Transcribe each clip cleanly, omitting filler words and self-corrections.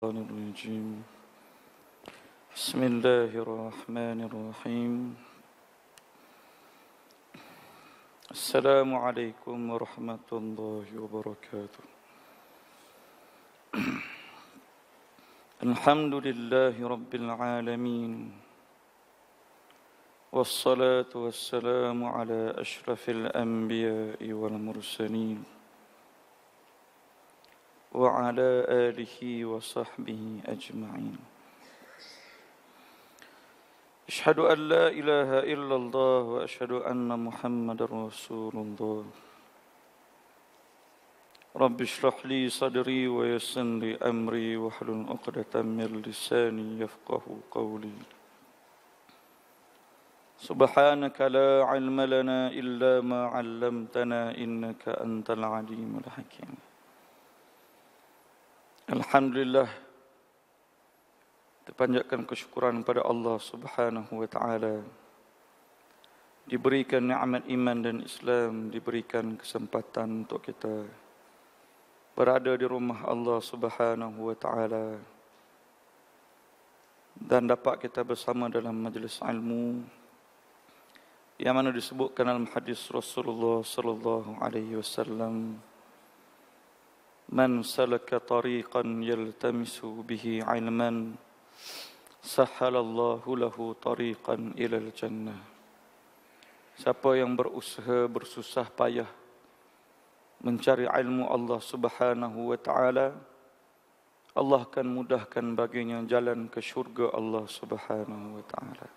الشيطان الرجيم بسم الله الرحمن الرحيم السلام عليكم ورحمة الله وبركاته الحمد لله رب العالمين والصلاة والسلام على أشرف الأنبياء والمرسلين وعلى آله وصحبه أجمعين أشهد أن لا إله إلا الله وأشهد أن محمد رسول الله رب اشرح لي صدري ويسر لي أمري واحلل عقدة من لساني يفقه قولي سبحانك لا علم لنا إلا ما علمتنا إنك أنت العليم الحكيم Alhamdulillah, terpanjatkan kesyukuran kepada Allah Subhanahu wa taala. Diberikan nikmat iman dan Islam, diberikan kesempatan untuk kita berada di rumah Allah Subhanahu wa taala dan dapat kita bersama dalam majlis ilmu yang mana disebutkan dalam hadis Rasulullah sallallahu alaihi wasallam, Man salaka tariqan yaltamisu bihi ilman sahhalallahu lahu tariqan ilal jannah. Siapa yang berusaha bersusah payah mencari ilmu Allah Subhanahu wa taala, Allah akan mudahkan baginya jalan ke syurga Allah Subhanahu wa taala.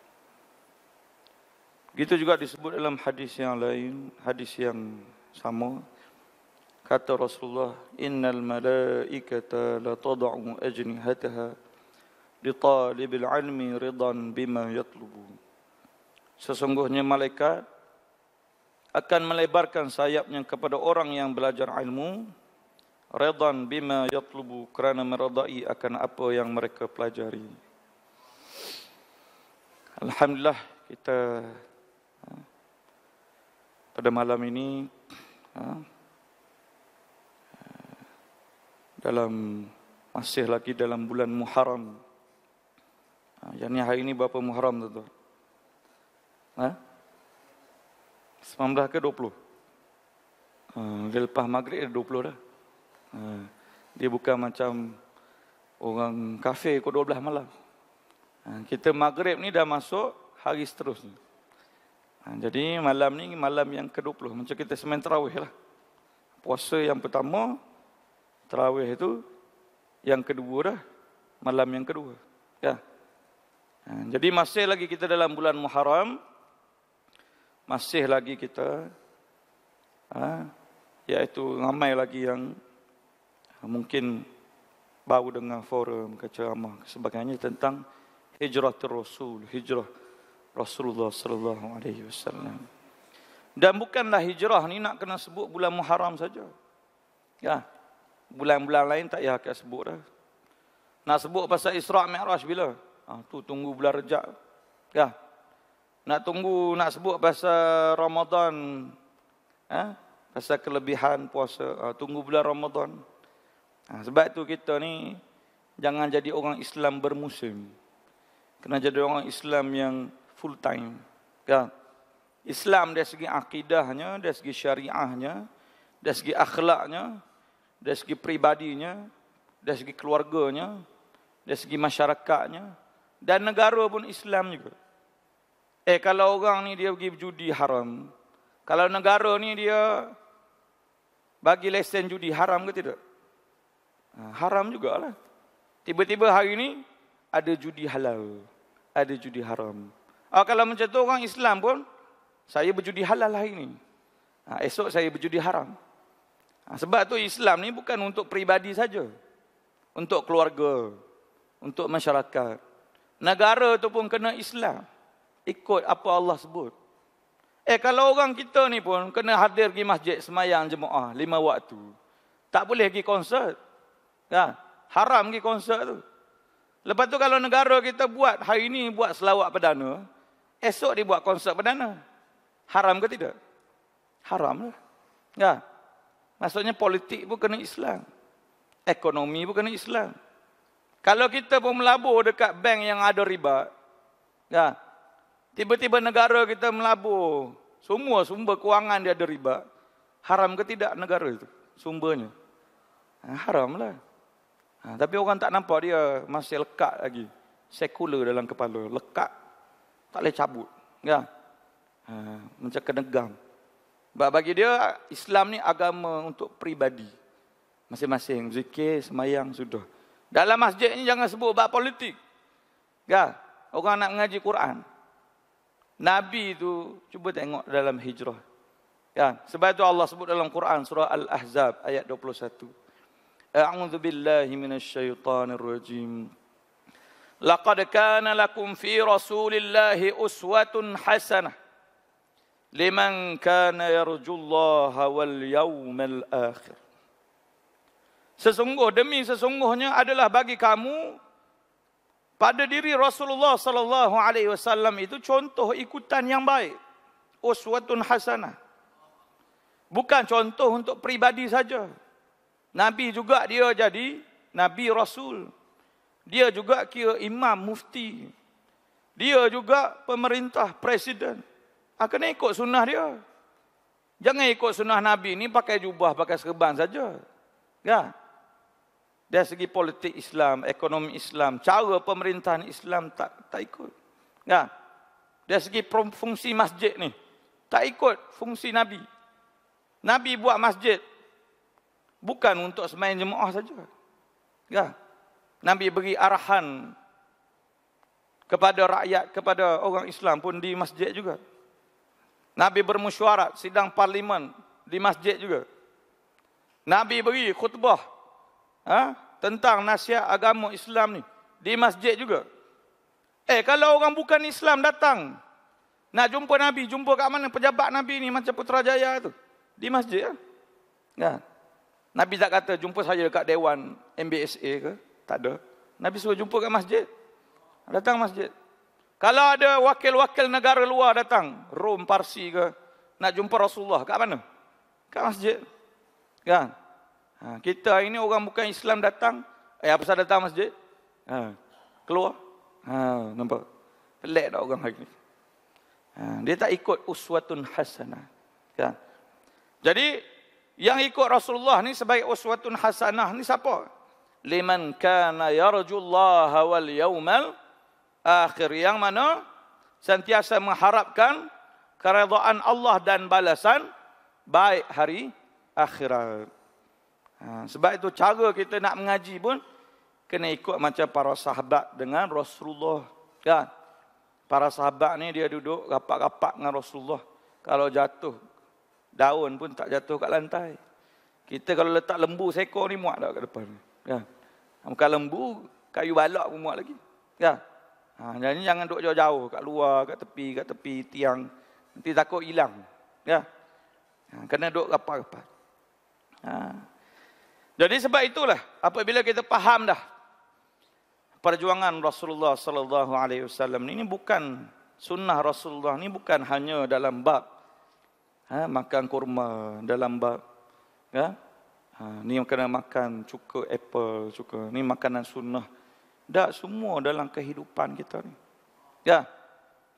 Begitu juga disebut dalam hadis yang lain, hadis yang sama. Kata Rasulullah, Innal malaikata la tada'u ajnihataha li talibil ilmi ridan bima yatlubu. Sesungguhnya malaikat akan melebarkan sayapnya kepada orang yang belajar ilmu, ridan bima yatlubu, kerana meredai akan apa yang mereka pelajari. Alhamdulillah, kita pada malam ini masih lagi dalam bulan Muharram. Yang ni hari ini berapa Muharram tuan-tuan? 19 ke 20? Dia lepas maghrib 20 dah. Dia bukan macam orang kafir ke 12 malam. Kita maghrib ni dah masuk hari seterusnya. Jadi malam ni malam yang ke-20. Macam kita semain tarawih lah. Puasa yang pertama, tarawih itu yang kedua dah, malam yang kedua. Ya. Jadi masih lagi kita dalam bulan Muharram, masih lagi kita, iaitu ramai lagi yang mungkin baru dengar forum, ceramah sebagainya tentang hijrah Rasul, hijrah Rasulullah sallallahu alaihi wasallam. Dan bukanlah hijrah ni nak kena sebut bulan Muharram saja. Ya. Bulan-bulan lain tak payah akan sebut dah. Nak sebut pasal Isra' Mi'raj bila? Tu tunggu bulan Rejab. Ya. Nak sebut pasal Ramadan, pasal kelebihan puasa, tunggu bulan Ramadan. Sebab tu kita ni jangan jadi orang Islam bermusim. Kena jadi orang Islam yang full time. Ya. Islam dari segi akidahnya, dari segi syariahnya, dari segi akhlaknya, dari segi pribadinya, dari segi keluarganya, dari segi masyarakatnya, dan negara pun Islam juga. Kalau orang ni dia pergi judi haram, kalau negara ni dia bagi lesen judi, haram ke tidak? Haram jugalah. Tiba-tiba hari ni ada judi halal, ada judi haram. Kalau macam tu orang Islam pun, saya berjudi halal hari ni, esok saya berjudi haram. Sebab tu Islam ni bukan untuk peribadi saja, untuk keluarga, untuk masyarakat. Negara tu pun kena Islam, ikut apa Allah sebut. Kalau orang kita ni pun kena hadir pergi masjid semayang jemaah 5 waktu, tak boleh pergi konsert. Haram pergi konsert tu. Lepas tu kalau negara kita buat hari ni buat selawat perdana, esok dia buat konsert perdana. Haram ke tidak? Haram lah. Maksudnya politik pun kena Islam, ekonomi pun kena Islam. Kalau kita pun melabur dekat bank yang ada riba, ya, tiba-tiba negara kita melabur, semua sumber kewangan dia ada riba, haram ke tidak negara itu sumbernya? Haram lah. Tapi orang tak nampak, dia masih lekat lagi, sekular dalam kepala, lekat, tak boleh cabut, ya. Macam kenegam. Bagi dia, Islam ni agama untuk peribadi. Masing-masing, zikir, semayang, sudah. Dalam masjid ni jangan sebut bab politik. Ya, orang nak mengaji Quran. Nabi tu, cuba tengok dalam hijrah. Ya, sebab itu Allah sebut dalam Quran, surah Al-Ahzab, ayat 21. A'udzu billahi minasyaitonir rajim. Laqad kana lakum fi Rasulillahi uswatun hasanah liman kana yarjullaha wal yawmal akhir. Sesungguhnya adalah bagi kamu pada diri Rasulullah sallallahu alaihi wasallam itu contoh ikutan yang baik. Uswatun hasanah. Bukan contoh untuk pribadi saja. Nabi juga dia jadi nabi rasul. Dia juga kira imam mufti. Dia juga pemerintah presiden. Kena ikut sunnah dia. Jangan ikut sunnah Nabi ni pakai jubah, pakai serban saja. Ya. Dari segi politik Islam, ekonomi Islam, cara pemerintahan Islam tak ikut. Ya. Dari segi fungsi masjid ni, tak ikut fungsi Nabi. Nabi buat masjid bukan untuk sembahyang jemaah saja. Ya. Nabi beri arahan kepada rakyat, kepada orang Islam pun di masjid juga. Nabi bermesyuarat, sidang parlimen di masjid juga. Nabi beri khutbah tentang nasihat agama Islam ni di masjid juga. Kalau orang bukan Islam datang nak jumpa Nabi, jumpa kat mana pejabat Nabi ni macam Putrajaya tu? Di masjid. Ya. Nabi tak kata jumpa saja dekat Dewan MBSA ke? Tak ada. Nabi suruh jumpa kat masjid. Datang masjid. Kalau ada wakil-wakil negara luar datang, Rom, Parsi ke, nak jumpa Rasulullah, kat mana? Kat masjid. Kan? Kita ini orang bukan Islam datang, apa pasal datang masjid? Keluar. Nampak? Pelik tak orang hari ni. Dia tak ikut uswatun hasanah. Kan? Jadi, yang ikut Rasulullah ni sebagai uswatun hasanah ni siapa? Liman kana yarjullaha wal yawmal akhir, yang mana sentiasa mengharapkan keredaan Allah dan balasan baik hari akhirat. Sebab itu cara kita nak mengaji pun kena ikut macam para sahabat dengan Rasulullah. Kan? Para sahabat ni dia duduk rapat-rapat dengan Rasulullah. Kalau jatuh daun pun tak jatuh kat lantai. Kita kalau letak lembu seekor ni muat tak kat depan. Kan? Bukan lembu, kayu balak pun muat lagi. Kan? Jadi jangan duduk jauh-jauh kat luar, kat tepi tiang. Nanti takut hilang. Ya. Kena duduk rapat-rapat. Jadi sebab itulah apabila kita faham dah perjuangan Rasulullah sallallahu alaihi wasallam ini bukan sunnah Rasulullah ni, bukan hanya dalam bab makan kurma, dalam bab ni kena makan cuka apple, cuka ni makanan sunnah. Tak, semua dalam kehidupan kita ni. Ya.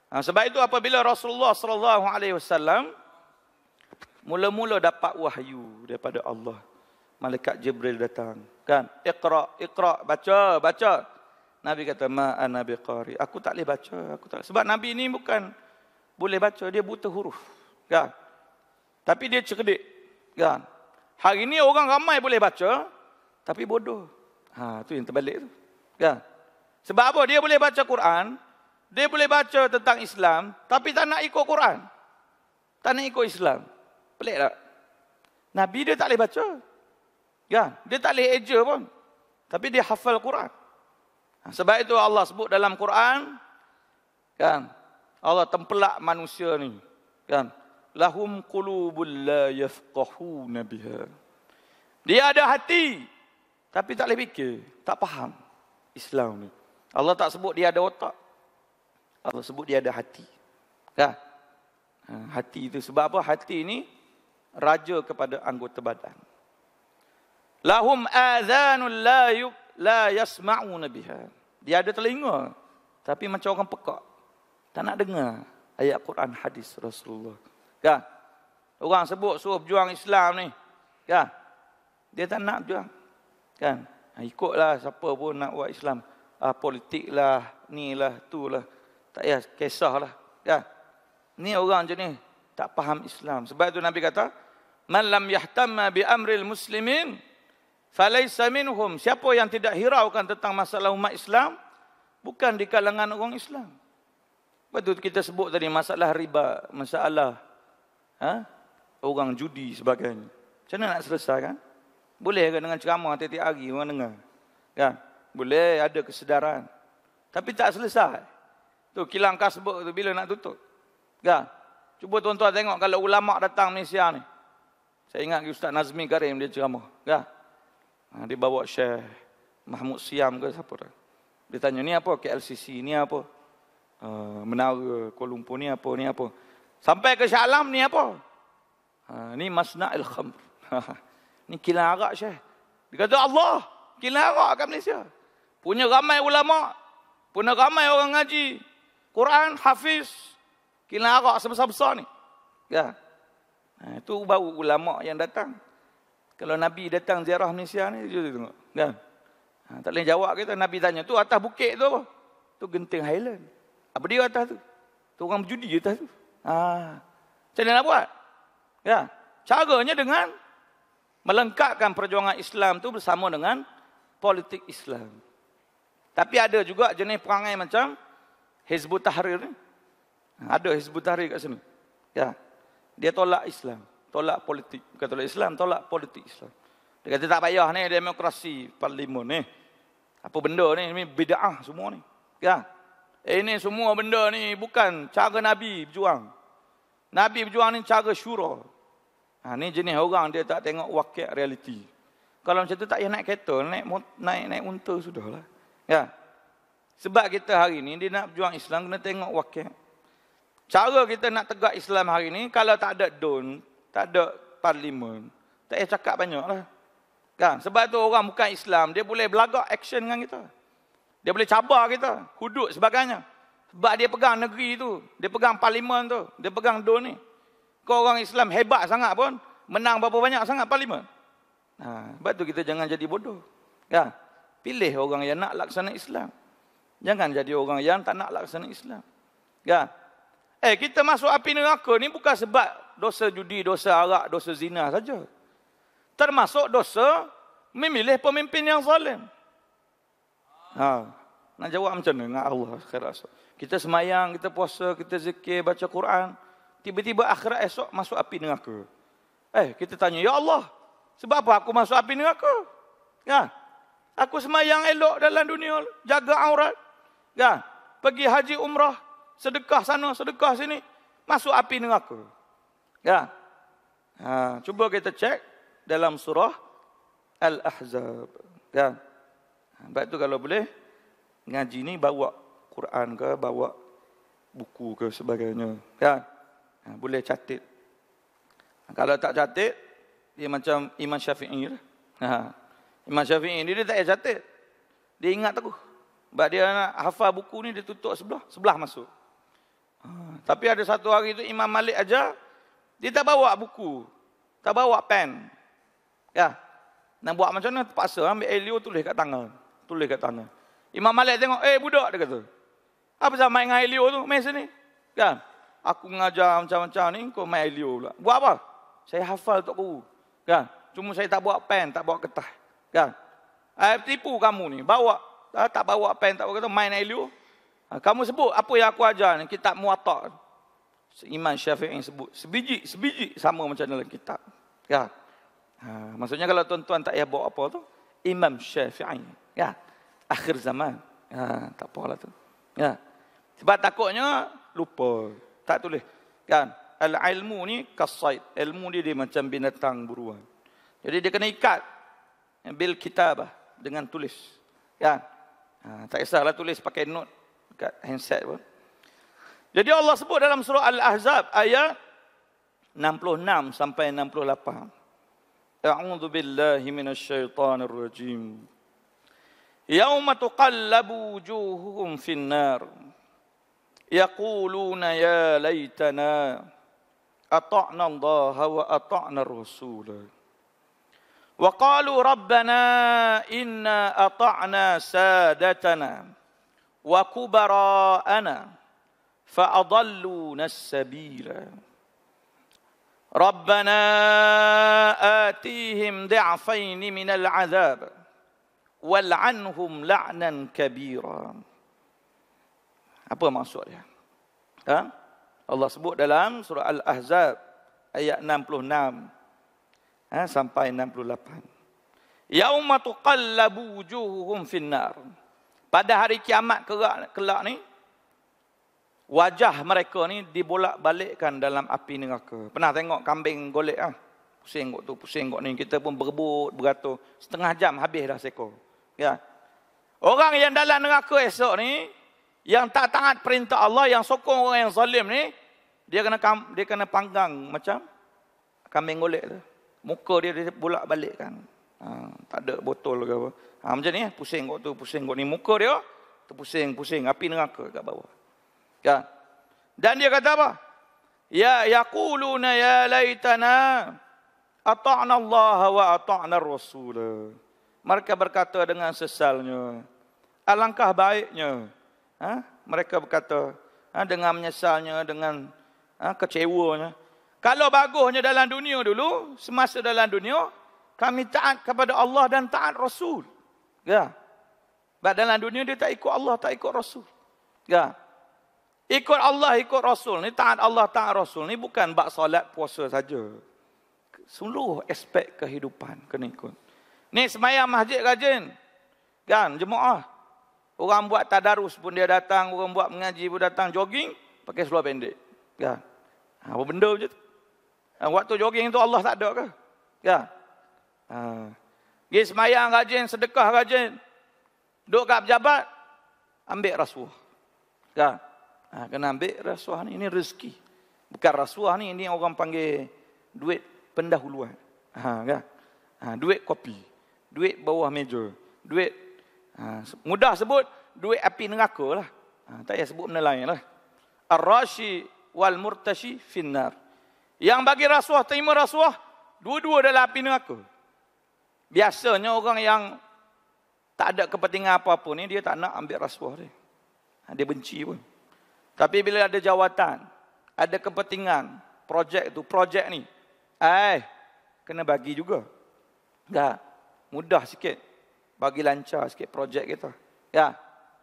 Sebab itu apabila Rasulullah sallallahu alaihi wasallam mula-mula dapat wahyu daripada Allah, malaikat Jibril datang, kan? Iqra, baca. Nabi kata, ma ana biqari. Aku tak boleh baca, Sebab Nabi ni bukan boleh baca, dia buta huruf, kan? Tapi dia cerdik, kan? Hari ni orang ramai boleh baca, tapi bodoh. Tu yang terbalik tu. Kan? Sebab apa? Dia boleh baca Quran, dia boleh baca tentang Islam, tapi tak nak ikut Quran. Tak nak ikut Islam. Pelik tak? Nabi dia tak boleh baca. Kan? Dia tak boleh eja pun. Tapi dia hafal Quran. Sebab itu Allah sebut dalam Quran, kan? Allah tempelak manusia ni, kan? Lahum qulubul la yafqahuna biha. Dia ada hati, tapi tak boleh fikir, tak faham Islam ni. Allah tak sebut dia ada otak. Allah sebut dia ada hati. Kan? Hati itu sebab apa? Hati ni raja kepada anggota badan. Lahum adhanul la yasma'una biha. Dia ada telinga, tapi macam orang pekak. Tak nak dengar ayat Quran, hadis Rasulullah. Kan? Orang sebut suruh berjuang Islam ni. Kan? Dia tak nak berjuang. Kan? Ikutlah siapa pun nak buat Islam. Politik lah, ni lah, tu lah. Tak payah kisah lah. Kan? Ni orang jenis tak faham Islam. Sebab itu Nabi kata, man lam yahtamma bi amril muslimin falaysa minhum. Siapa yang tidak hiraukan tentang masalah umat Islam, bukan di kalangan orang Islam. Betul kita sebut tadi masalah riba, masalah orang judi sebagainya. Macam mana nak selesaikan? Boleh ke dengan ceramah tiap-tiap hari orang dengar? Kan? Boleh, ada kesedaran. Tapi tak selesai. Tu kilang kasbek tu bila nak tutup? Kan? Cuba tuan-tuan tengok kalau ulama datang Malaysia ni. Saya ingat Ustaz Nazmi Karim dia ceramah. Kan? Dia bawa Syekh Mahmud Siam ke siapa dah. Dia tanya ni apa? KLCC ni apa? Menara Kuala Lumpur ni apa? Ni apa? Sampai ke Shah Alam ni apa? Ni Masna'il Khamr. Ni kilang arak Syekh. Dia kata Allah, kilang arak kat Malaysia. Punya ramai ulama, punya ramai orang ngaji Quran, hafiz, kilang arak sebesar-besar ni. Ya. Itu baru ulama yang datang. Kalau Nabi datang ziarah Malaysia ni, dia tengok. Kan? Tak boleh jawab kita. Nabi tanya, tu atas bukit tu apa? Tu Genting Highland. Apa dia atas tu? Tu orang berjudi atas tu. Macam mana nak buat? Ya. Caranya dengan melengkapkan perjuangan Islam tu bersama dengan politik Islam. Tapi ada juga jenis perangai macam Hizbut Tahrir ni. Ada Hizbut Tahrir kat sini. Ya. Dia tolak Islam, tolak politik. Bukan tolak Islam, tolak politik Islam. Dia kata tak payah ni demokrasi parlimen ni. Apa benda ni? Ini bid'ah semua ni. Ya. Ini semua benda ni bukan cara Nabi berjuang. Nabi berjuang ni cara syura. Ni jenis orang dia tak tengok wakil realiti. Kalau macam tu tak payah naik kereta, naik unta sudahlah. Ya. Sebab kita hari ni dia nak berjuang Islam kena tengok wakil. Cara kita nak tegak Islam hari ni kalau tak ada DUN, tak ada parlimen, tak payah cakap banyaklah. Kan? Sebab tu orang bukan Islam, dia boleh belagak action dengan kita. Dia boleh cabar kita, hudud sebagainya. Sebab dia pegang negeri tu, dia pegang parlimen tu, dia pegang DUN ni. Kau orang Islam hebat sangat pun, menang berapa banyak sangat parlimen. Sebab tu kita jangan jadi bodoh. Ya. Pilih orang yang nak laksana Islam. Jangan jadi orang yang tak nak laksana Islam. Ya. Kita masuk api neraka ni bukan sebab dosa judi, dosa arak, dosa zina saja. Termasuk dosa memilih pemimpin yang zalim. Nak jawab macam mana dengan Allah akhirat? Kita semayang, kita puasa, kita zikir, baca Quran. Tiba-tiba akhirat esok masuk api neraka. Kita tanya, ya Allah, sebab apa aku masuk api neraka? Ya. Aku semayang elok dalam dunia, jaga aurat. Ya. Pergi haji umrah, sedekah sana, sedekah sini, masuk api neraka. Ya. Cuba kita cek dalam surah Al-Ahzab. Ya. Sebab itu kalau boleh, ngaji ni bawa Quran ke, bawa buku ke sebagainya. Ya. Boleh catat. Kalau tak catat, dia macam Imam Syafi'i lah. Imam Syafi'i ni dia tak payah catat. Dia ingat terus. Sebab dia nak hafal buku ni, dia tutup sebelah masuk. Tapi ada satu hari tu Imam Malik ajar, dia tak bawa buku, tak bawa pen. Ya. Nak buat macam mana terpaksa ambil Elio tulis kat tangan. Tulis kat tangan. Imam Malik tengok, budak, dia kata. Apa sama main dengan Elio tu? Main sini. Kan? Aku mengajar macam-macam ni, kau main Elio pula. Buat apa? Saya hafal Tok Guru. Kan? Cuma saya tak bawa pen, tak bawa kertas. Kan? Tipu kamu ni. Bawa, tak bawa pen, tak bawa kertas, main Elio. Kamu sebut apa yang aku ajar ni, kitab Muwatta. Imam Syafi'i sebut. Sebiji sama macam dalam kitab. Kan? Maksudnya kalau tuan-tuan tak payah bawa apa tu, Imam Syafi'i. Ya. Akhir zaman. Tak apalah tu. Ya. Sebab takutnya lupa. Tak tulis. Kan? Al-ilmu ni kasaid. Ilmu dia macam binatang buruan. Jadi dia kena ikat bil kitabah dengan tulis. Kan? Tak kisahlah tulis pakai note dekat handset pun. Jadi Allah sebut dalam surah Al-Ahzab ayat 66 sampai 68. A'udzu billahi minasyaitonir rajim. Yauma tuqallabu wujuhuhum finnar. Yaquluna ya laitana ata'na Allah wa ata'na ar-rasul. Wa qalu rabbana inna ata'na sadatana wa kubara'ana fa'adalluna as-sabila. Rabbana atihim di'afaini minal 'adzab wal'anhum la'nan kabira. Apa maksud dia? Ha? Allah sebut dalam surah Al-Ahzab ayat 66 sampai 68. Yauma tuqallabu wujuhuhum finnar. Pada hari kiamat kelak ni, wajah mereka ni dibolak-balikkan dalam api neraka. Pernah tengok kambing golek ah? Pusing kok tu, pusing kok ni. Kita pun berebut, beratur. Setengah jam habis dah seekor. Ya. Orang yang dalam neraka esok ni, yang tak taat perintah Allah, yang sokong orang yang zalim ni, dia kena panggang macam kambing golek tu. Muka dia bolak-balikkan. Tak ada botol ke apa. Macam ni, pusing kok tu, pusing kok ni. Muka dia terpusing-pusing, api neraka kat bawah. Ya. Dan dia kata apa? Ya yaquluna ya laitana ata'na Allah wa ata'na ar-rasul. Mereka berkata dengan sesalnya, alangkah baiknya. Mereka berkata dengan menyesalnya, dengan kecewanya. Kalau bagusnya dalam dunia dulu, semasa dalam dunia, kami taat kepada Allah dan taat Rasul. Ya. Sebab dalam dunia dia tak ikut Allah, tak ikut Rasul. Ya. Ikut Allah, ikut Rasul ni, taat Allah, taat Rasul ni bukan bab solat, puasa saja. Seluruh aspek kehidupan kena ikut. Ni sembahyang masjid rajin. Kan, jemaah. Orang buat tadarus pun dia datang, orang buat mengaji pun datang, jogging pakai seluar pendek. Kan. Apa benda macam tu? Waktu jogging tu Allah tak ada ke? Kan. Pergi sembahyang rajin, sedekah rajin. Duduk kat pejabat, ambil rasuah. Kan. Kena ambil rasuah ni, ini rezeki. Bukan rasuah ni, ini orang panggil duit pendahuluan. Kan? Duit kopi, duit bawah meja, duit, mudah sebut, duit api neraka lah. Tak payah sebut benda lain lah. Ar-rashi wal murtashi finnar. Yang bagi rasuah, terima rasuah, dua-dua dalam api neraka. Biasanya orang yang tak ada kepentingan apa-apa ni, dia tak nak ambil rasuah dia. Dia benci pun. Tapi bila ada jawatan, ada kepentingan, projek ni, kena bagi juga. Tak, mudah sikit. Bagi lancar sikit projek kita. Ya.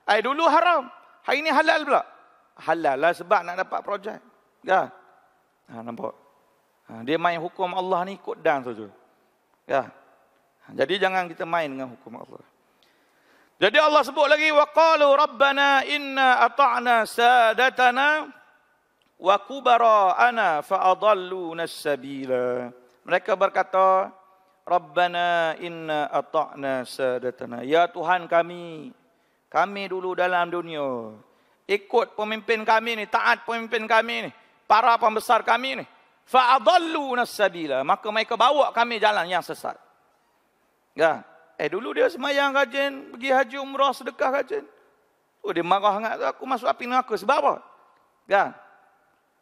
Dulu haram, hari ni halal pula. Halal lah sebab nak dapat projek. Ya. Nampak? Dia main hukum Allah ni ikut dan saja. Ya. Jadi jangan kita main dengan hukum Allah. Jadi Allah sebut lagi, وَقَالُوا رَبَّنَا إِنَّا أَطَعْنَا سَادَتَنَا وَكُبَرَاءَنَا فَأَضَلُّونَا السَّبِيلَ. Mereka berkata, Rabbana inna ata'na sadatana. Ya Tuhan kami dulu dalam dunia, ikut pemimpin kami ni, taat pemimpin kami ni, para pembesar kami ni. Fa'adalluna as-sabila. Maka mereka bawa kami jalan yang sesat. Ya. Dulu dia sembahyang rajin, pergi haji umrah, sedekah rajin. Dia marah sangat, aku masuk api neraka. Sebab apa? Ya.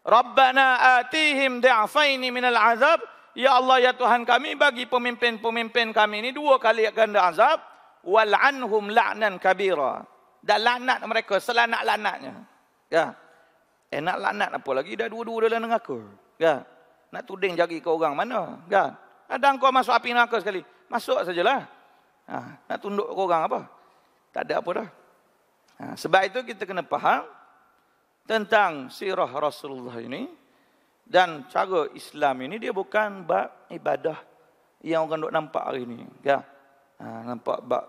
Rabbana atihim di'afaini minal azab. Ya Allah, ya Tuhan kami, bagi pemimpin-pemimpin kami ni 2 kali ganda azab. Wal'anhum la'nan kabira. Dan laknat mereka, selanak-laknatnya. Ya. Nak laknat apa lagi? Dah dua-dua dalam neraka. Ya. Nak tuding jari ke orang mana? Ya. Ada kau masuk api neraka sekali. Masuk sajalah. Nak tunduk ke orang apa? Tak ada apa dah. Sebab itu kita kena faham tentang sirah Rasulullah ini. Dan cara Islam ini dia bukan bab ibadah yang orang duk nampak hari ini. Ya. Nampak bab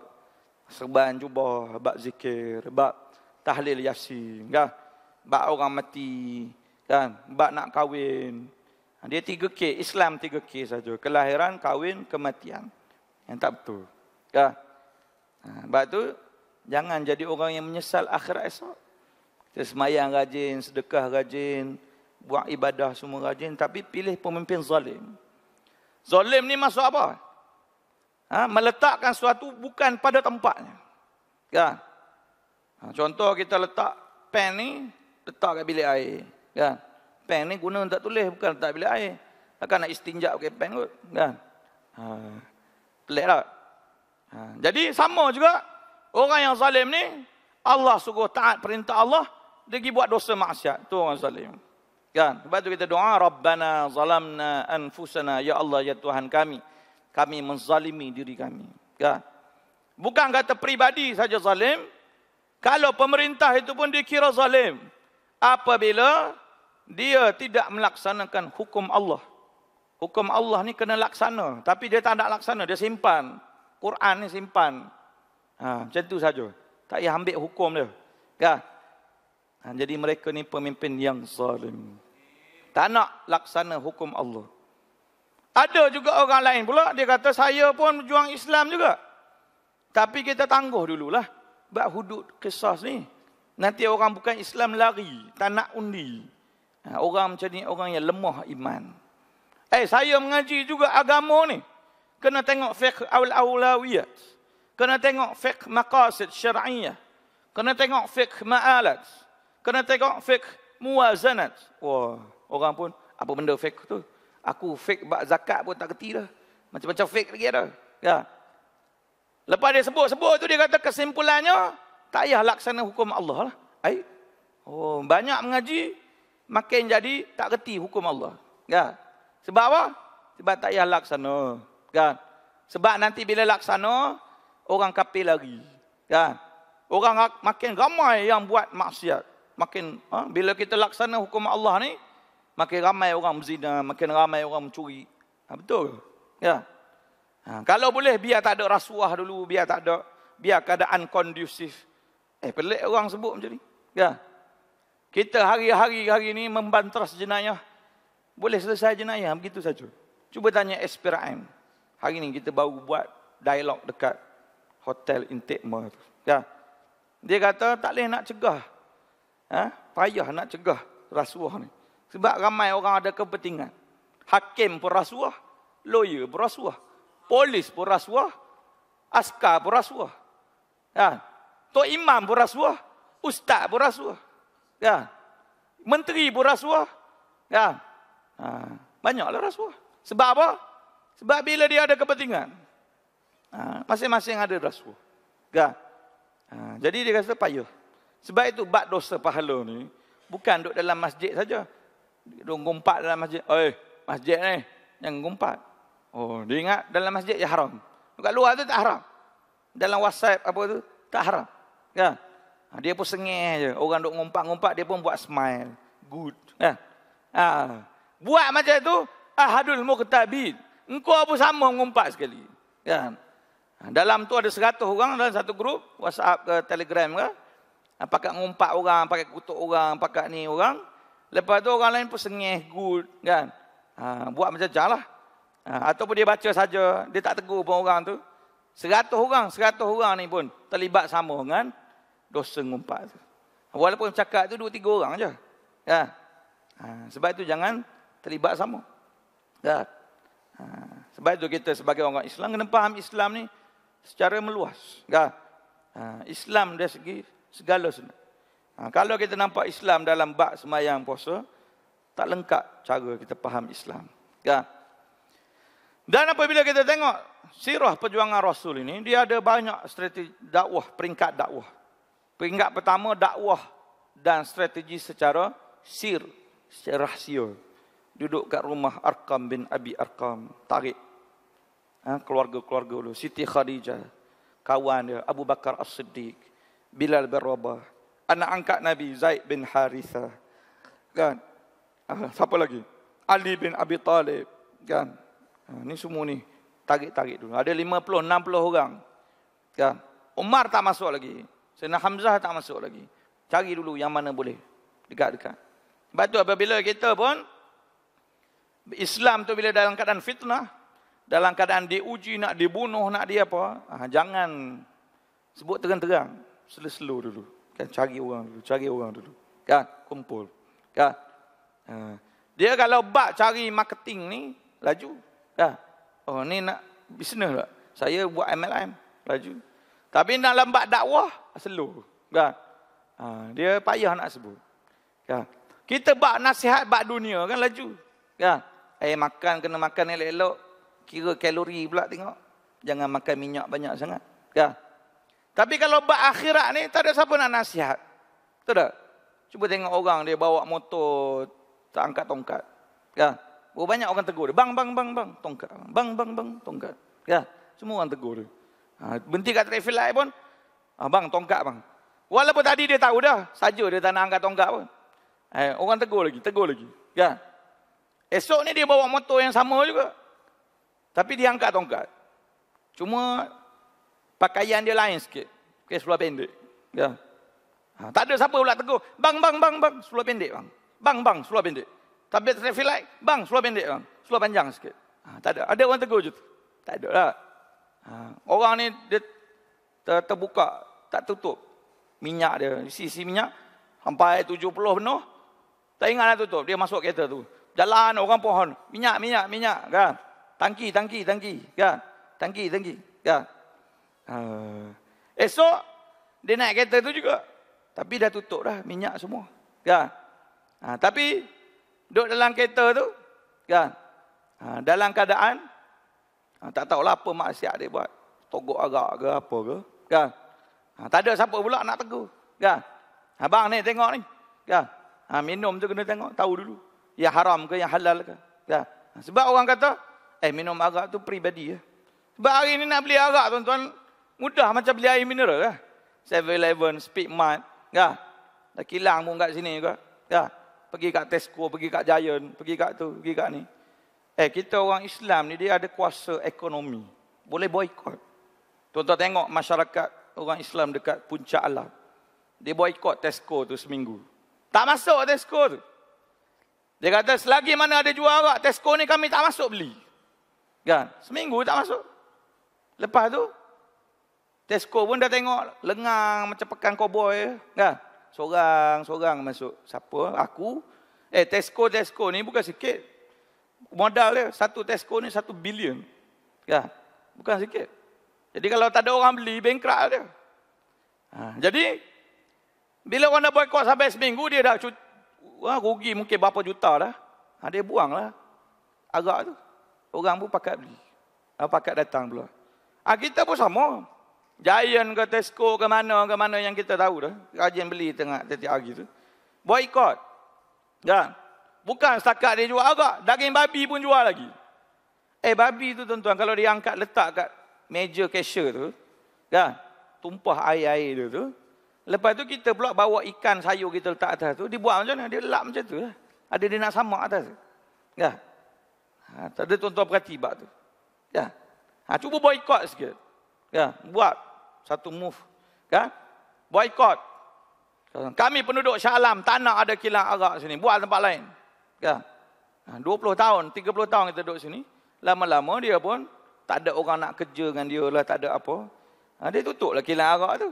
serban jubah, bab zikir, bab tahlil yasin, ya. Bab orang mati, kan? Bab nak kahwin. Dia 3K, Islam 3K saja. Kelahiran, kahwin, kematian. Yang tak betul. Ya. Sebab tu jangan jadi orang yang menyesal akhirat esok. Kita sembahyang rajin, sedekah rajin, buat ibadah semua rajin, tapi pilih pemimpin zalim. Zalim ni maksud apa? Meletakkan sesuatu bukan pada tempatnya. Kan? Contoh kita letak pen ni, letak kat bilik air. Kan? Pen ni guna untuk tulis, bukan letak bilik air. Takkan nak istinja pakai pen kot. Kan? Pelik tak? Jadi sama juga, orang yang zalim ni, Allah suruh taat perintah Allah, dia pergi buat dosa maksiat. Tu orang zalim. Kan? Sebab tu kita doa, Rabbana zalamna anfusana, ya Allah, ya Tuhan kami menzalimi diri kami. Kan? Bukan kata peribadi saja zalim, kalau pemerintah itu pun dikira zalim apabila dia tidak melaksanakan hukum Allah. Hukum Allah ni kena laksana, tapi dia tak nak laksana, dia simpan. Quran ni simpan. Macam tu saja. Tak payah ambil hukum dia. Kan? Jadi mereka ni pemimpin yang zalim. Tak nak laksana hukum Allah. Ada juga orang lain pula, dia kata saya pun berjuang Islam juga. Tapi kita tangguh dululah. Sebab hudud kisah ni. Nanti orang bukan Islam lari, tak nak undi. Orang macam ni, orang yang lemah iman. Saya mengaji juga agama ni. Kena tengok fiqh al-awlawiyat. Kena tengok fiqh maqasid syar'iyah. Kena tengok fiqh ma'alat. Kena tengok fiqh muwazanat. Wah, orang pun, apa benda fiqh tu? Aku fiqh bab zakat pun tak kerti dah. Macam-macam fiqh lagi ada. Ya. Lepas dia sebut-sebut tu, dia kata kesimpulannya, tak payah laksana hukum Allah lah. Banyak mengaji, makin jadi tak kerti hukum Allah. Ya. Sebab apa? Sebab tak payah laksana. Kan? Sebab nanti bila laksana, orang kafir lagi. Kan? Orang makin ramai yang buat maksiat. Makin bila kita laksana hukum Allah ni, makin ramai orang berzina, makin ramai orang mencuri. Betul ke? Ya. Kalau boleh biar tak ada rasuah dulu, biar keadaan kondusif. Pelik orang sebut macam ni. Ya. Kita hari ni membantras jenayah. Boleh selesai jenayah begitu saja. Cuba tanya SPRM. Hari ni kita baru buat dialog dekat Hotel Intikma tu. Ya. Dia kata tak boleh nak cegah. Payah nak cegah rasuah ni. Sebab ramai orang ada kepentingan. Hakim pun rasuah, lawyer pun rasuah, polis pun rasuah, askar pun rasuah. Ya. Tok imam pun rasuah, ustaz pun rasuah. Ya. Menteri pun rasuah. Ya. Banyaklah rasuah. Sebab apa? Sebab bila dia ada kepentingan. Masing-masing ada rasuah. Ya. Jadi dia kata payah. Sebab itu bab dosa pahala ni bukan duduk dalam masjid saja. Duduk ngumpat dalam masjid. Masjid ni jangan ngumpat. Dia ingat dalam masjid ya haram. Dekat luar tu tak haram. Dalam WhatsApp apa tu tak haram. Ya. Dia pun sengih je. Orang duk ngumpat-ngumpat, dia pun buat smile. Good. Ya. Buat macam tu, ahadul muqtabid. Engkau pun sama ngumpat sekali. Ya. Dalam tu ada 100 orang dalam satu grup, WhatsApp ke Telegram ke. Pakai ngumpat orang, pakai kutuk orang, pakai ni orang. Lepas tu orang lain pun sengih, good. Kan? Buat macam lah. Ataupun dia baca saja, dia tak tegur pun orang tu. 100 orang ni pun terlibat sama dengan dosa ngumpat tu. Walaupun cakap tu 2-3 orang je. Ya. Sebab itu jangan terlibat sama. Ya. Sebab itu kita sebagai orang Islam kena faham Islam ni secara meluas. Ya. Islam dari segi segala sudut. Kalau kita nampak Islam dalam bab sembahyang puasa, tak lengkap cara kita faham Islam. Ya. Dan apabila kita tengok sirah perjuangan Rasul ini, dia ada banyak strategi dakwah, peringkat dakwah. Peringkat pertama dakwah dan strategi secara secara rahsia. Duduk kat rumah Arqam bin Abi Arqam, tarik. Keluarga-keluarga dulu, Siti Khadijah, kawan dia Abu Bakar As-Siddiq, Bilal bin Rabah, anak angkat Nabi Zaid bin Harithah. Kan? Siapa lagi? Ali bin Abi Talib, kan? Ni semua ni tarik-tarik dulu. Ada 50, 60 orang. Kan? Umar tak masuk lagi. Sayyidina Hamzah tak masuk lagi. Cari dulu yang mana boleh dekat-dekat. Sebab tu apabila kita pun Islam tu bila dalam keadaan fitnah, dalam keadaan diuji, nak dibunuh, nak dia apa, jangan sebut terang-terang, slow-slow dulu. Kan, cari orang dulu. Kan, kumpul. Kan. Dia kalau bak cari marketing ni, laju. Kan. Ni nak bisnes tak? Saya buat MLM, laju. Tapi nak lambat dakwah, slow. Kan? Dia payah nak sebut. Kan? Kita bak nasihat bak dunia kan laju. Kan? Makan kena makan elok-elok. Kira kalori pula tengok. Jangan makan minyak banyak sangat. Kan? Tapi kalau bak akhirat ni, tak ada siapa nak nasihat. Betul tak? Cuba tengok orang dia bawa motor, tak angkat tongkat. Kan? Banyak orang tegur dia. Bang, tongkat. Bang, tongkat. Kan? Semua orang tegur dia. Berhenti kat traffic light pun, bang, tongkat bang. Walaupun tadi dia tahu dah, saja dia tak nak angkat tongkat pun. Orang tegur lagi. Kan? Esok ni dia bawa motor yang sama juga. Tapi dia angkat tongkat. Cuma pakaian dia lain sikit. Seluar pendek. Ya. Tak ada siapa pula tegur. Bang, seluar pendek bang. Bang, seluar pendek. Tapi traffic light, bang, seluar pendek bang. Seluar panjang sikit. Tak ada. Ada orang tegur je tu. Tak ada lah. Orang ni dia terbuka, tak tutup minyak dia. Isi minyak sampai 70 penuh. Tak ingat nak tutup. Dia masuk kereta tu. Jalan orang pohon. Minyak. Kan? Tangki. Kan? Tangki. Kan? Esok, dia naik kereta tu juga. Tapi dah tutup dah minyak semua. Kan? Tapi, duduk dalam kereta tu. Kan? Dalam keadaan, tak tahulah apa maksiat dia buat. Togok agak ke apa ke. Kan? Tak ada siapa pula nak tegur. Kan? Abang ni tengok ni. Kan? Minum tu kena tengok, tahu dulu. Yang haram ke, yang halal ke. Kan? Sebab orang kata, minum arak tu peribadi. Sebab hari ni nak beli arak tuan-tuan, mudah macam beli air mineral lah. 7-Eleven, Speedmart, kan? Dah kilang pun kat sini juga. Kan? Pergi kat Tesco, pergi kat Giant, pergi kat tu, pergi kat ni. Kita orang Islam ni, dia ada kuasa ekonomi. Boleh boikot. Tuan-tuan tengok masyarakat orang Islam dekat Puncak Alam. Dia boikot Tesco tu seminggu. Tak masuk Tesco tu. Dia kata selagi mana ada jual arak, Tesco ni kami tak masuk beli. Kan? Seminggu tak masuk. Lepas tu, Tesco pun dah tengok lengang macam pekan koboi. Kan? Sorang masuk. Siapa? Aku. Tesco ni bukan sikit. Modal dia, satu Tesco ni 1 bilion. Kan? Bukan sikit. Jadi kalau tak ada orang beli, bankrupt dia. Jadi, bila orang dah boikot sampai seminggu, dia dah rugi mungkin berapa juta dah. Dia buang lah arak tu. Orang pun pakat beli. Pakat datang pula. Kita pun sama. Giant ke Tesco ke mana yang kita tahu dah. Rajin beli tengah tiap hari tu. Boikot. Kan? Bukan setakat dia jual arak. Daging babi pun jual lagi. Babi tu tuan-tuan, kalau dia angkat letak kat meja cashier tu. Kan? Tumpah air-air dia tu. Lepas tu kita pula bawa ikan sayur kita letak atas tu. Dia buat macam mana? Dia lap macam tu lah. Ada dia nak samak atas tu. Kan? Tak ada tuan-tuan perhati bab tu. Kan? Cuba boikot sikit. Kan? Buat satu move. Kan? Boikot. Kami penduduk Shah Alam tak nak ada kilang arak sini. Buat tempat lain. Kan? 20 tahun, 30 tahun kita duduk sini. Lama-lama dia pun tak ada orang nak kerja dengan dia lah. Tak ada apa. Dia tutup lah kilang arak tu.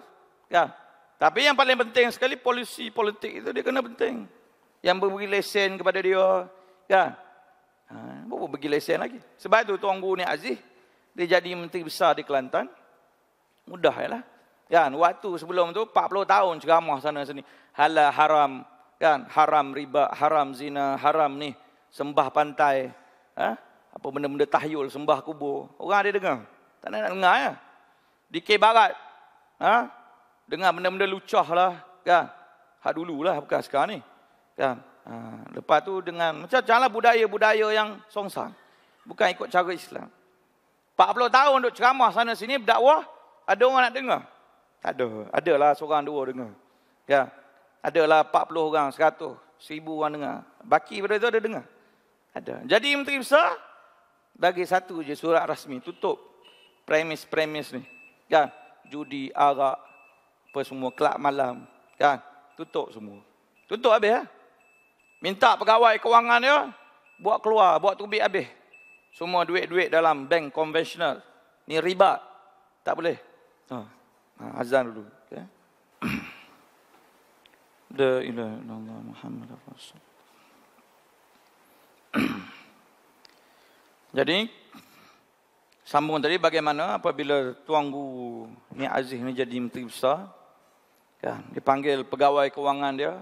Kan? Tapi yang paling penting sekali, polisi politik itu dia kena penting. Yang beri lesen kepada dia. Kan? Berapa bagi lesen lagi? Sebab itu Tuan Guru Ni Aziz, dia jadi menteri besar di Kelantan. Mudah je lah. Kan? Waktu sebelum tu 40 tahun ceramah sana sini. Halal haram. Kan? Haram riba, haram zina, haram ni. Sembah pantai. Apa benda-benda tahyul, sembah kubur. Orang ada dengar? Tak nak dengar ya? Di K Barat. Dengar benda-benda lucah lah. Kan? Hak dulu lah, bukan sekarang ni. Kan? Lepas tu dengan macam-macam lah budaya-budaya yang songsang. Bukan ikut cara Islam. 40 tahun duk ceramah sana sini berdakwah, ada orang nak dengar? Tak ada. Adalah seorang dua dengar. Ya. Adalah 40 orang, 100, 1000 orang dengar. Baki pada itu ada dengar? Ada. Jadi menteri besar bagi satu je surat rasmi, tutup premis-premis ni. Kan? Judi, arak, apa semua, kelab malam. Kan? Tutup semua. Tutup habis ya. Minta pegawai kewangan dia buat keluar, buat tubik habis. Semua duit-duit dalam bank konvensional. Ni riba. Tak boleh. Azan dulu. Okay. La ilaha illallah Muhammad Rasul. Jadi, Sambung tadi bagaimana apabila Tuan Guru ni Aziz ni jadi menteri besar, kan, dipanggil pegawai kewangan dia,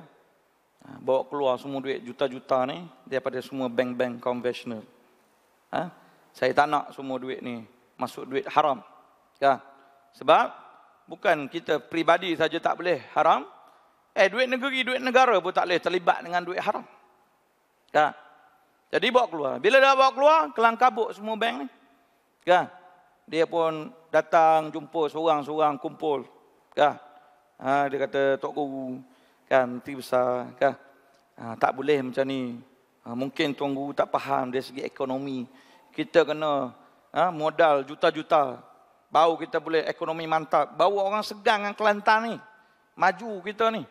bawa keluar semua duit juta-juta ni daripada semua bank-bank konvensional. Saya tak nak semua duit ni masuk duit haram. Kan? Sebab bukan kita peribadi saja tak boleh haram, duit negeri, duit negara pun tak boleh terlibat dengan duit haram. Kan? Jadi bawa keluar. Bila dah bawa keluar, kelang kabut semua bank ni. Kan? Dia pun datang jumpa seorang-seorang kumpul. Kan? Dia kata, Tok Guru, kan, menteri besar, kan? Tak boleh macam ni. Mungkin Tuan Guru tak faham dari segi ekonomi. Kita kena modal juta-juta. Baru kita boleh ekonomi mantap. Baru orang segang dengan Kelantan ni. Maju kita ni.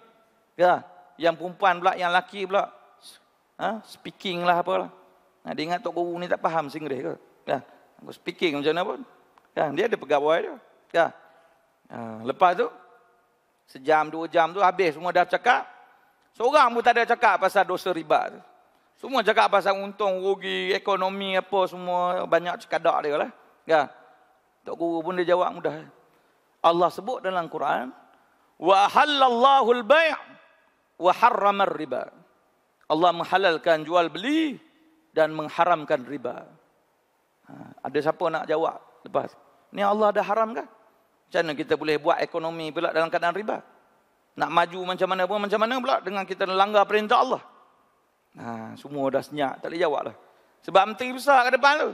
Ya, yang perempuan pula, yang lelaki pula. Speaking lah apalah. Dia ingat Tok Guru ni tak faham Singlish ke? Ya, speaking macam mana pun. Kan, dia ada pegawai dia. Ya. Lepas tu, sejam, 2 jam tu habis semua dah cakap. Seorang pun tak ada cakap pasal dosa riba tu. Semua cakap pasal untung, rugi, ekonomi apa semua. Banyak cekadak dia lah. Ya. Tok Guru pun dia jawab mudah. Allah sebut dalam Quran, wa halallahu al-bay' wa harrama riba. Allah menghalalkan jual beli dan mengharamkan riba. Ada siapa nak jawab lepas? Ni Allah dah haram kan? Macam mana kita boleh buat ekonomi pula dalam keadaan riba? Nak maju macam mana pun macam mana pula dengan kita langgar perintah Allah? Semua dah senyap, tak boleh jawab lah. Sebab menteri besar ke depan tu.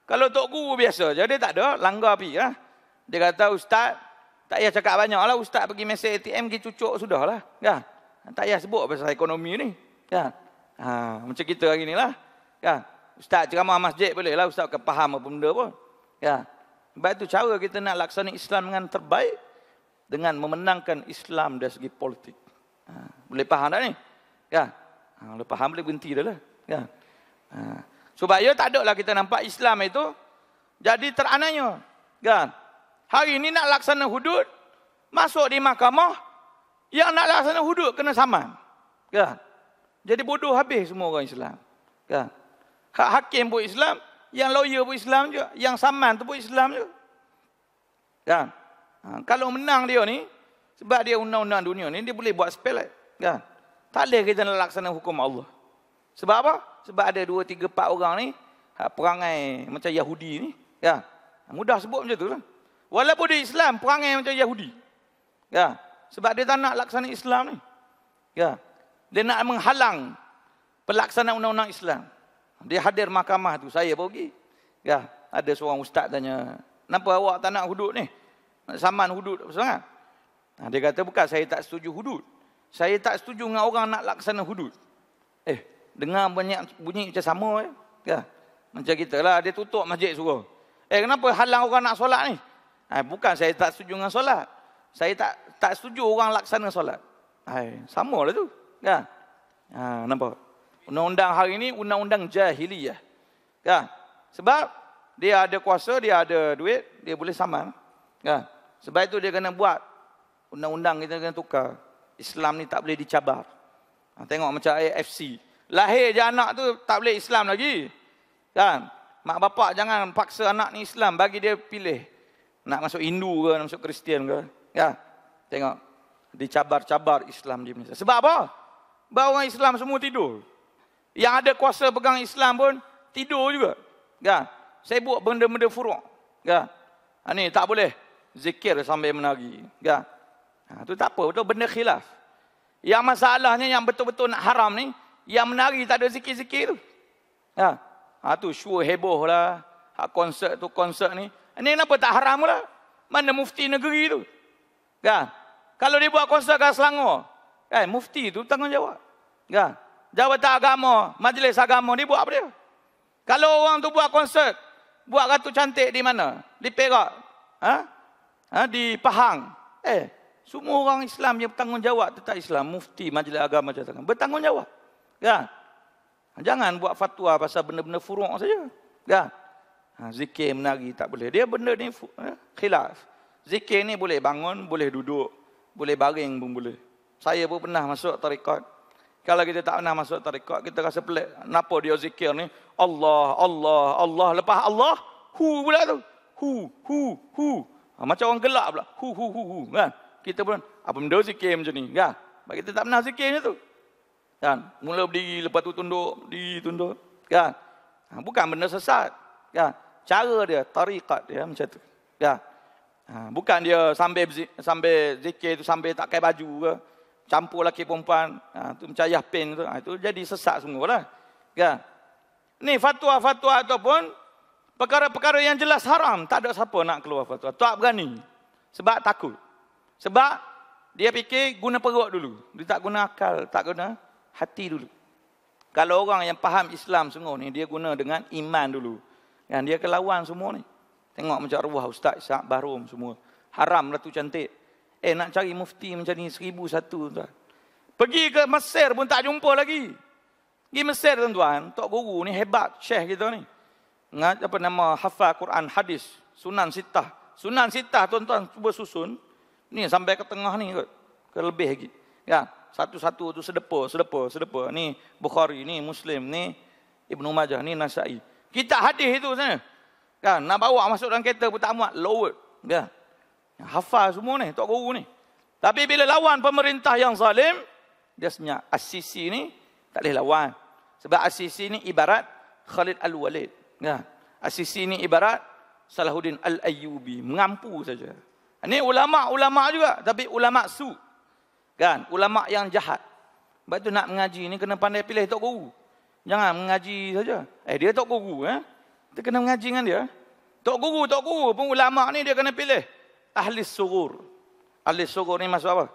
Kalau Tok Guru biasa je, dia tak ada, langgar pergi. Dia kata, Ustaz, tak payah cakap banyak lah. Ustaz pergi mesin ATM, pergi cucuk sudah lah. Kan? Tak payah sebut pasal ekonomi ni. Kan? Macam kita hari ni lah. Kan? Ustaz ceramah masjid boleh lah. Ustaz akan faham apa benda pun. Kan? Sebab itu cara kita nak laksana Islam dengan terbaik, dengan memenangkan Islam dari segi politik. Boleh faham tak ni? Kan? Boleh faham, boleh berhenti dah lah. Kan? Supaya tak ada lah kita nampak Islam itu jadi terananya. Kan? Hari ini nak laksana hudud, masuk di mahkamah, yang nak laksana hudud kena saman. Kan? Jadi bodoh habis semua orang Islam. Kan? Hak hakim pun Islam, yang lawyer pun Islam juga, yang saman tu pun Islam juga. Kan? Kalau menang dia ni, sebab dia undang-undang dunia ni, dia boleh buat sepelek. Kan? Tak boleh kita nak laksana hukum Allah. Sebab apa? Sebab ada 2, 3, 4 orang ni, perangai macam Yahudi ni. Kan? Mudah sebut macam tu lah. Walaupun dia Islam, perangai macam Yahudi. Kan? Sebab dia tak nak laksana Islam ni. Kan? Dia nak menghalang pelaksanaan undang-undang Islam. Dia hadir mahkamah tu, saya pergi. Ya, ada seorang ustaz tanya, kenapa awak tak nak hudud ni? Nak saman hudud sangat? Dia kata, bukan saya tak setuju hudud. Saya tak setuju dengan orang nak laksana hudud. Dengar banyak bunyi macam sama. Ya. Macam kita lah, dia tutup masjid suruh. Kenapa halang orang nak solat ni? Bukan saya tak setuju dengan solat. Saya tak setuju orang laksana solat. Sama lah tu. Ya. Nampak? Undang-undang hari ini, undang-undang jahiliyah. Kan? Sebab dia ada kuasa, dia ada duit, dia boleh saman. Kan? Sebab itu dia kena buat undang-undang, kita kena tukar. Islam ni tak boleh dicabar. Tengok macam AFC. Lahir je anak tu tak boleh Islam lagi. Kan? Mak bapak jangan paksa anak ni Islam, bagi dia pilih. Nak masuk Hindu ke, nak masuk Kristian ke. Kan? Tengok. Dicabar-cabar Islam di Malaysia. Sebab apa? Sebab orang Islam semua tidur. Yang ada kuasa pegang Islam pun tidur juga. Kan? Saya buat benda-benda furuk. Kan? Ni tak boleh zikir sambil menari. Kan? Tu tak apa, betul benda khilaf. Yang masalahnya yang betul-betul nak haram ni, yang menari tak ada zikir-zikir tu. Kan? Tu show heboh lah. Hak konsert tu, konsert ni. Ini kenapa tak haram pula? Mana mufti negeri tu? Kan? Kalau dia buat konsert kat Selangor, kan? Mufti tu tanggungjawab. Kan? Jabatan agama, majlis agama ni buat apa dia? Kalau orang tu buat konsert, buat Ratu Cantik di mana? Di Perak. Di Pahang. Semua orang Islam yang bertanggungjawab tentang Islam, mufti, majlis agama bertanggungjawab. Kan? Jangan buat fatwa pasal benda-benda furuk saja. Kan? Zikir menari tak boleh. Dia benda ni khilaf. Zikir ni boleh bangun, boleh duduk, boleh baring pun boleh. Saya pun pernah masuk tarekat. Kalau kita tak pernah masuk tarekat, kita rasa pelik. Kenapa dia zikir ni? Allah, Allah, Allah. Lepas Allah, hu pula tu. hu. Macam orang gelak pula. Hu. Kan? Kita pun, apa benda zikir macam ni? Kan? Sebab kita tak pernah zikir macam tu. Kan? Mula berdiri, lepas tu tunduk. Kan? Bukan benda sesat. Kan? Cara dia, tariqat dia macam tu. Kan? Bukan dia sambil zikir tu, sambil tak pakai baju ke. Campur lelaki perempuan. Tu macam Yahpin tu. Itu jadi sesat semua lah. Kan? Ni fatwa-fatwa ataupun perkara-perkara yang jelas haram. Tak ada siapa nak keluar fatwa. Tak berani. Sebab takut. Sebab dia fikir guna perut dulu. Dia tak guna akal. Tak guna hati dulu. Kalau orang yang faham Islam semua ni, dia guna dengan iman dulu. Kan? Dia kelawan semua ni. Tengok macam arwah Ustaz Ishaq Barum semua. Haram lah tu cantik. Nak cari mufti macam ni 1001 tuan. Pergi ke Mesir pun tak jumpa lagi. Pergi Mesir tuan-tuan. Tok Guru ni hebat. Syekh kita ni. Apa nama, hafal Quran, hadis, Sunan Sittah. Sunan Sittah tuan-tuan cuba susun. Ni sampai ke tengah ni kot. Ke lebih lagi. Ya, satu-satu tu sedepa. Ni Bukhari, ni Muslim, ni Ibnu Majah, ni Nasai. Kita hadis itu sana. Kan, nak bawa masuk dalam kereta pun tak muat, load. Ya. Hafal semua ni, Tok Guru ni. Tapi bila lawan pemerintah yang zalim, dia senyap. As-Sisi ni tak boleh lawan. Sebab As-Sisi ni ibarat Khalid Al-Walid. Ya. As-Sisi ni ibarat Salahuddin Al-Ayyubi, mengampu saja. Ini ulama-ulama juga, tapi ulama su. Kan? Ulama yang jahat. Sebab tu nak mengaji ni kena pandai pilih Tok Guru. Jangan mengaji saja. Dia Tok Guru, kita kena mengaji dengan dia. Tok Guru pun ulama ni dia kena pilih ahli sugur. Ahli sugur ni maksud apa?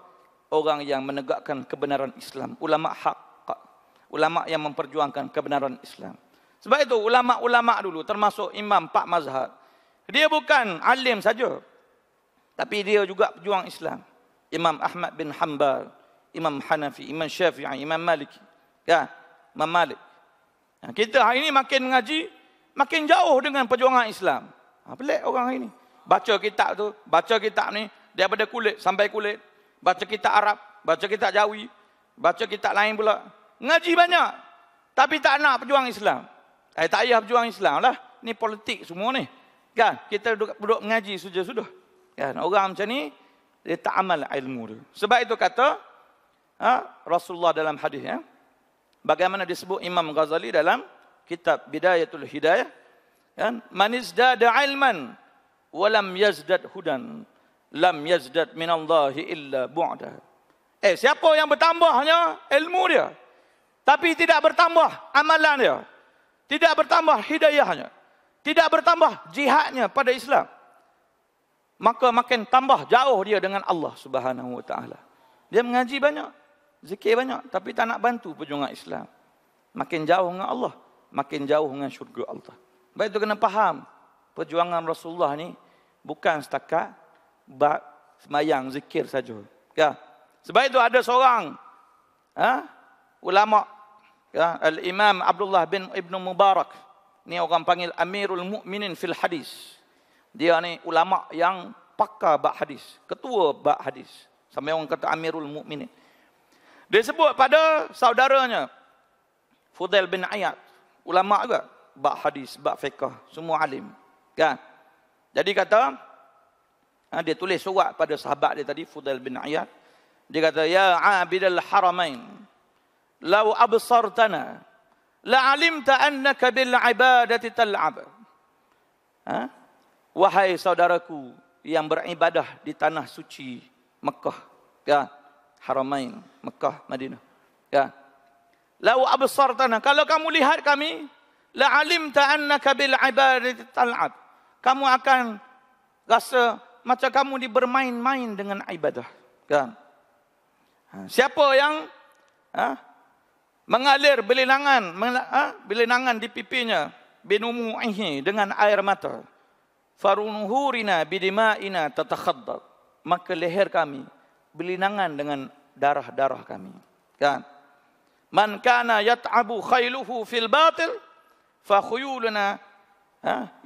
Orang yang menegakkan kebenaran Islam, ulama hak. Ulama yang memperjuangkan kebenaran Islam. Sebab itu ulama-ulama dulu termasuk imam 4 mazhab. Dia bukan alim saja. Tapi dia juga pejuang Islam. Imam Ahmad bin Hanbal, Imam Hanafi, Imam Syafi'i, Imam Maliki. Ya, Imam Malik. Kita hari ini makin mengaji, makin jauh dengan perjuangan Islam. Pelik orang hari ini. Baca kitab ni daripada kulit sampai kulit. Baca kitab Arab, baca kitab Jawi, baca kitab lain pula. Ngaji banyak, tapi tak nak perjuang Islam. Tak payah perjuang Islam lah. Ni politik semua ni. Kan? Kita duduk mengaji sudah. Kan? Orang macam ni, dia tak amal ilmu dia. Sebab itu kata Rasulullah dalam hadis, bagaimana disebut Imam Ghazali dalam kitab Bidayatul Hidayah, kan? Man izdada ilman walam yazdad hudan lam yazdad minallahi illa bu'da. Siapa yang bertambahnya ilmu dia, tapi tidak bertambah amalan dia, tidak bertambah hidayahnya, tidak bertambah jihadnya pada Islam, maka makin tambah jauh dia dengan Allah Subhanahu wa taala. Dia mengaji banyak, zikir banyak, tapi tak nak bantu perjuangan Islam. Makin jauh dengan Allah, makin jauh dengan syurga Allah. Baik itu kena faham, perjuangan Rasulullah ni bukan setakat bab semayang zikir saja. Ya. Sebab itu ada seorang ulama, Al-Imam Abdullah bin Ibn Mubarak. Ni orang panggil Amirul Mukminin fil Hadis. Dia ni ulama yang pakar bab hadis, ketua bab hadis. Sampai orang kata Amirul Mukminin. Dia sebut pada saudaranya Fudail bin Iyad, ulama juga bab hadis, bab fiqh, semua alim. Kan? Jadi kata dia tulis surat pada sahabat dia tadi, Fudail bin Iyad. Dia kata, ya abidal haramain, law absartana la alimta annaka bil ibadati tal'ab. Wahai saudaraku yang beribadah di tanah suci Mekah, ya, Haramain, Mekah, Madinah. Ya. Law absartana, kalau kamu lihat kami, la alimta annaka bil ibadati tal'ab. Kamu akan rasa macam kamu bermain-main dengan ibadah. Kan? Siapa yang mengalir belinangan di pipinya binumu'ihi dengan air mata, farunuhurina bidima'ina tatakhaddad, maka leher kami belinangan dengan darah-darah kami. Kan? Man kana yat'abu khailuhu fil batil fa khuyuluna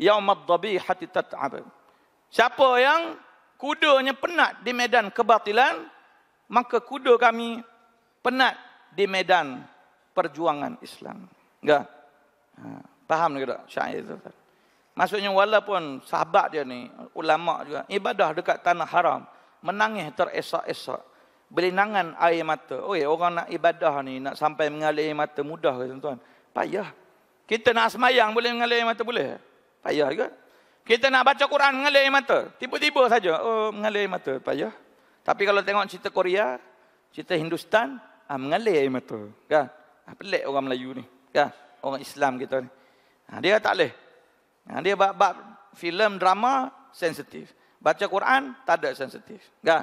yaumad dhabihati tat'ab. Siapa yang kudanya penat di medan kebatilan, maka kuda kami penat di medan perjuangan Islam. Enggak? Faham ke tak syair itu? Maksudnya walaupun sahabat dia ni, ulama juga, ibadah dekat tanah haram, menangis teresak-esak, berlinangan air mata. Oi, orang nak ibadah ni, nak sampai mengalir air mata mudah ke tuan-tuan? Payah. Kita nak semayang boleh mengalir air mata boleh? Payah juga. Kita nak baca Quran mengalir air mata. Tiba-tiba saja, mengalir air mata. Payah. Tapi kalau tengok cerita Korea, cerita Hindustan, mengalir air mata. Kan? Pelik orang Melayu ni. Kan? Orang Islam kita ni. Dia tak boleh. Dia bab filem, drama, sensitif. Baca Quran, tak ada sensitif. Kan?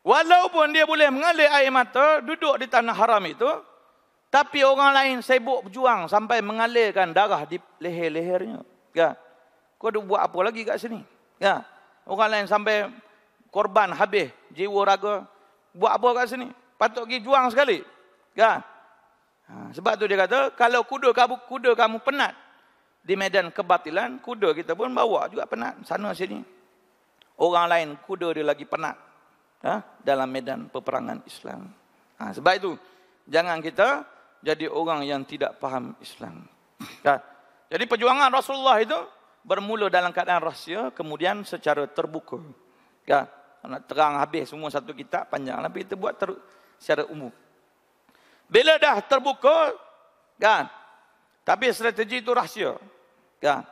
Walaupun dia boleh mengalir air mata, duduk di tanah haram itu, tapi orang lain sibuk berjuang sampai mengalirkan darah di leher-lehernya. Kan? Kau ada buat apa lagi kat sini? Kan? Orang lain sampai korban habis jiwa raga. Buat apa kat sini? Patut pergi juang sekali. Kan? Sebab tu dia kata, kalau kuda kamu penat di medan kebatilan, kuda kita pun bawa juga penat sana sini. Orang lain kuda dia lagi penat dalam medan peperangan Islam. Sebab itu jangan kita jadi orang yang tidak faham Islam. Jadi perjuangan Rasulullah itu bermula dalam keadaan rahsia, kemudian secara terbuka. Nak terang habis semua satu kitab panjang, tapi kita buat secara umum. Bila dah terbuka, kan? Tapi strategi itu rahsia. Kan?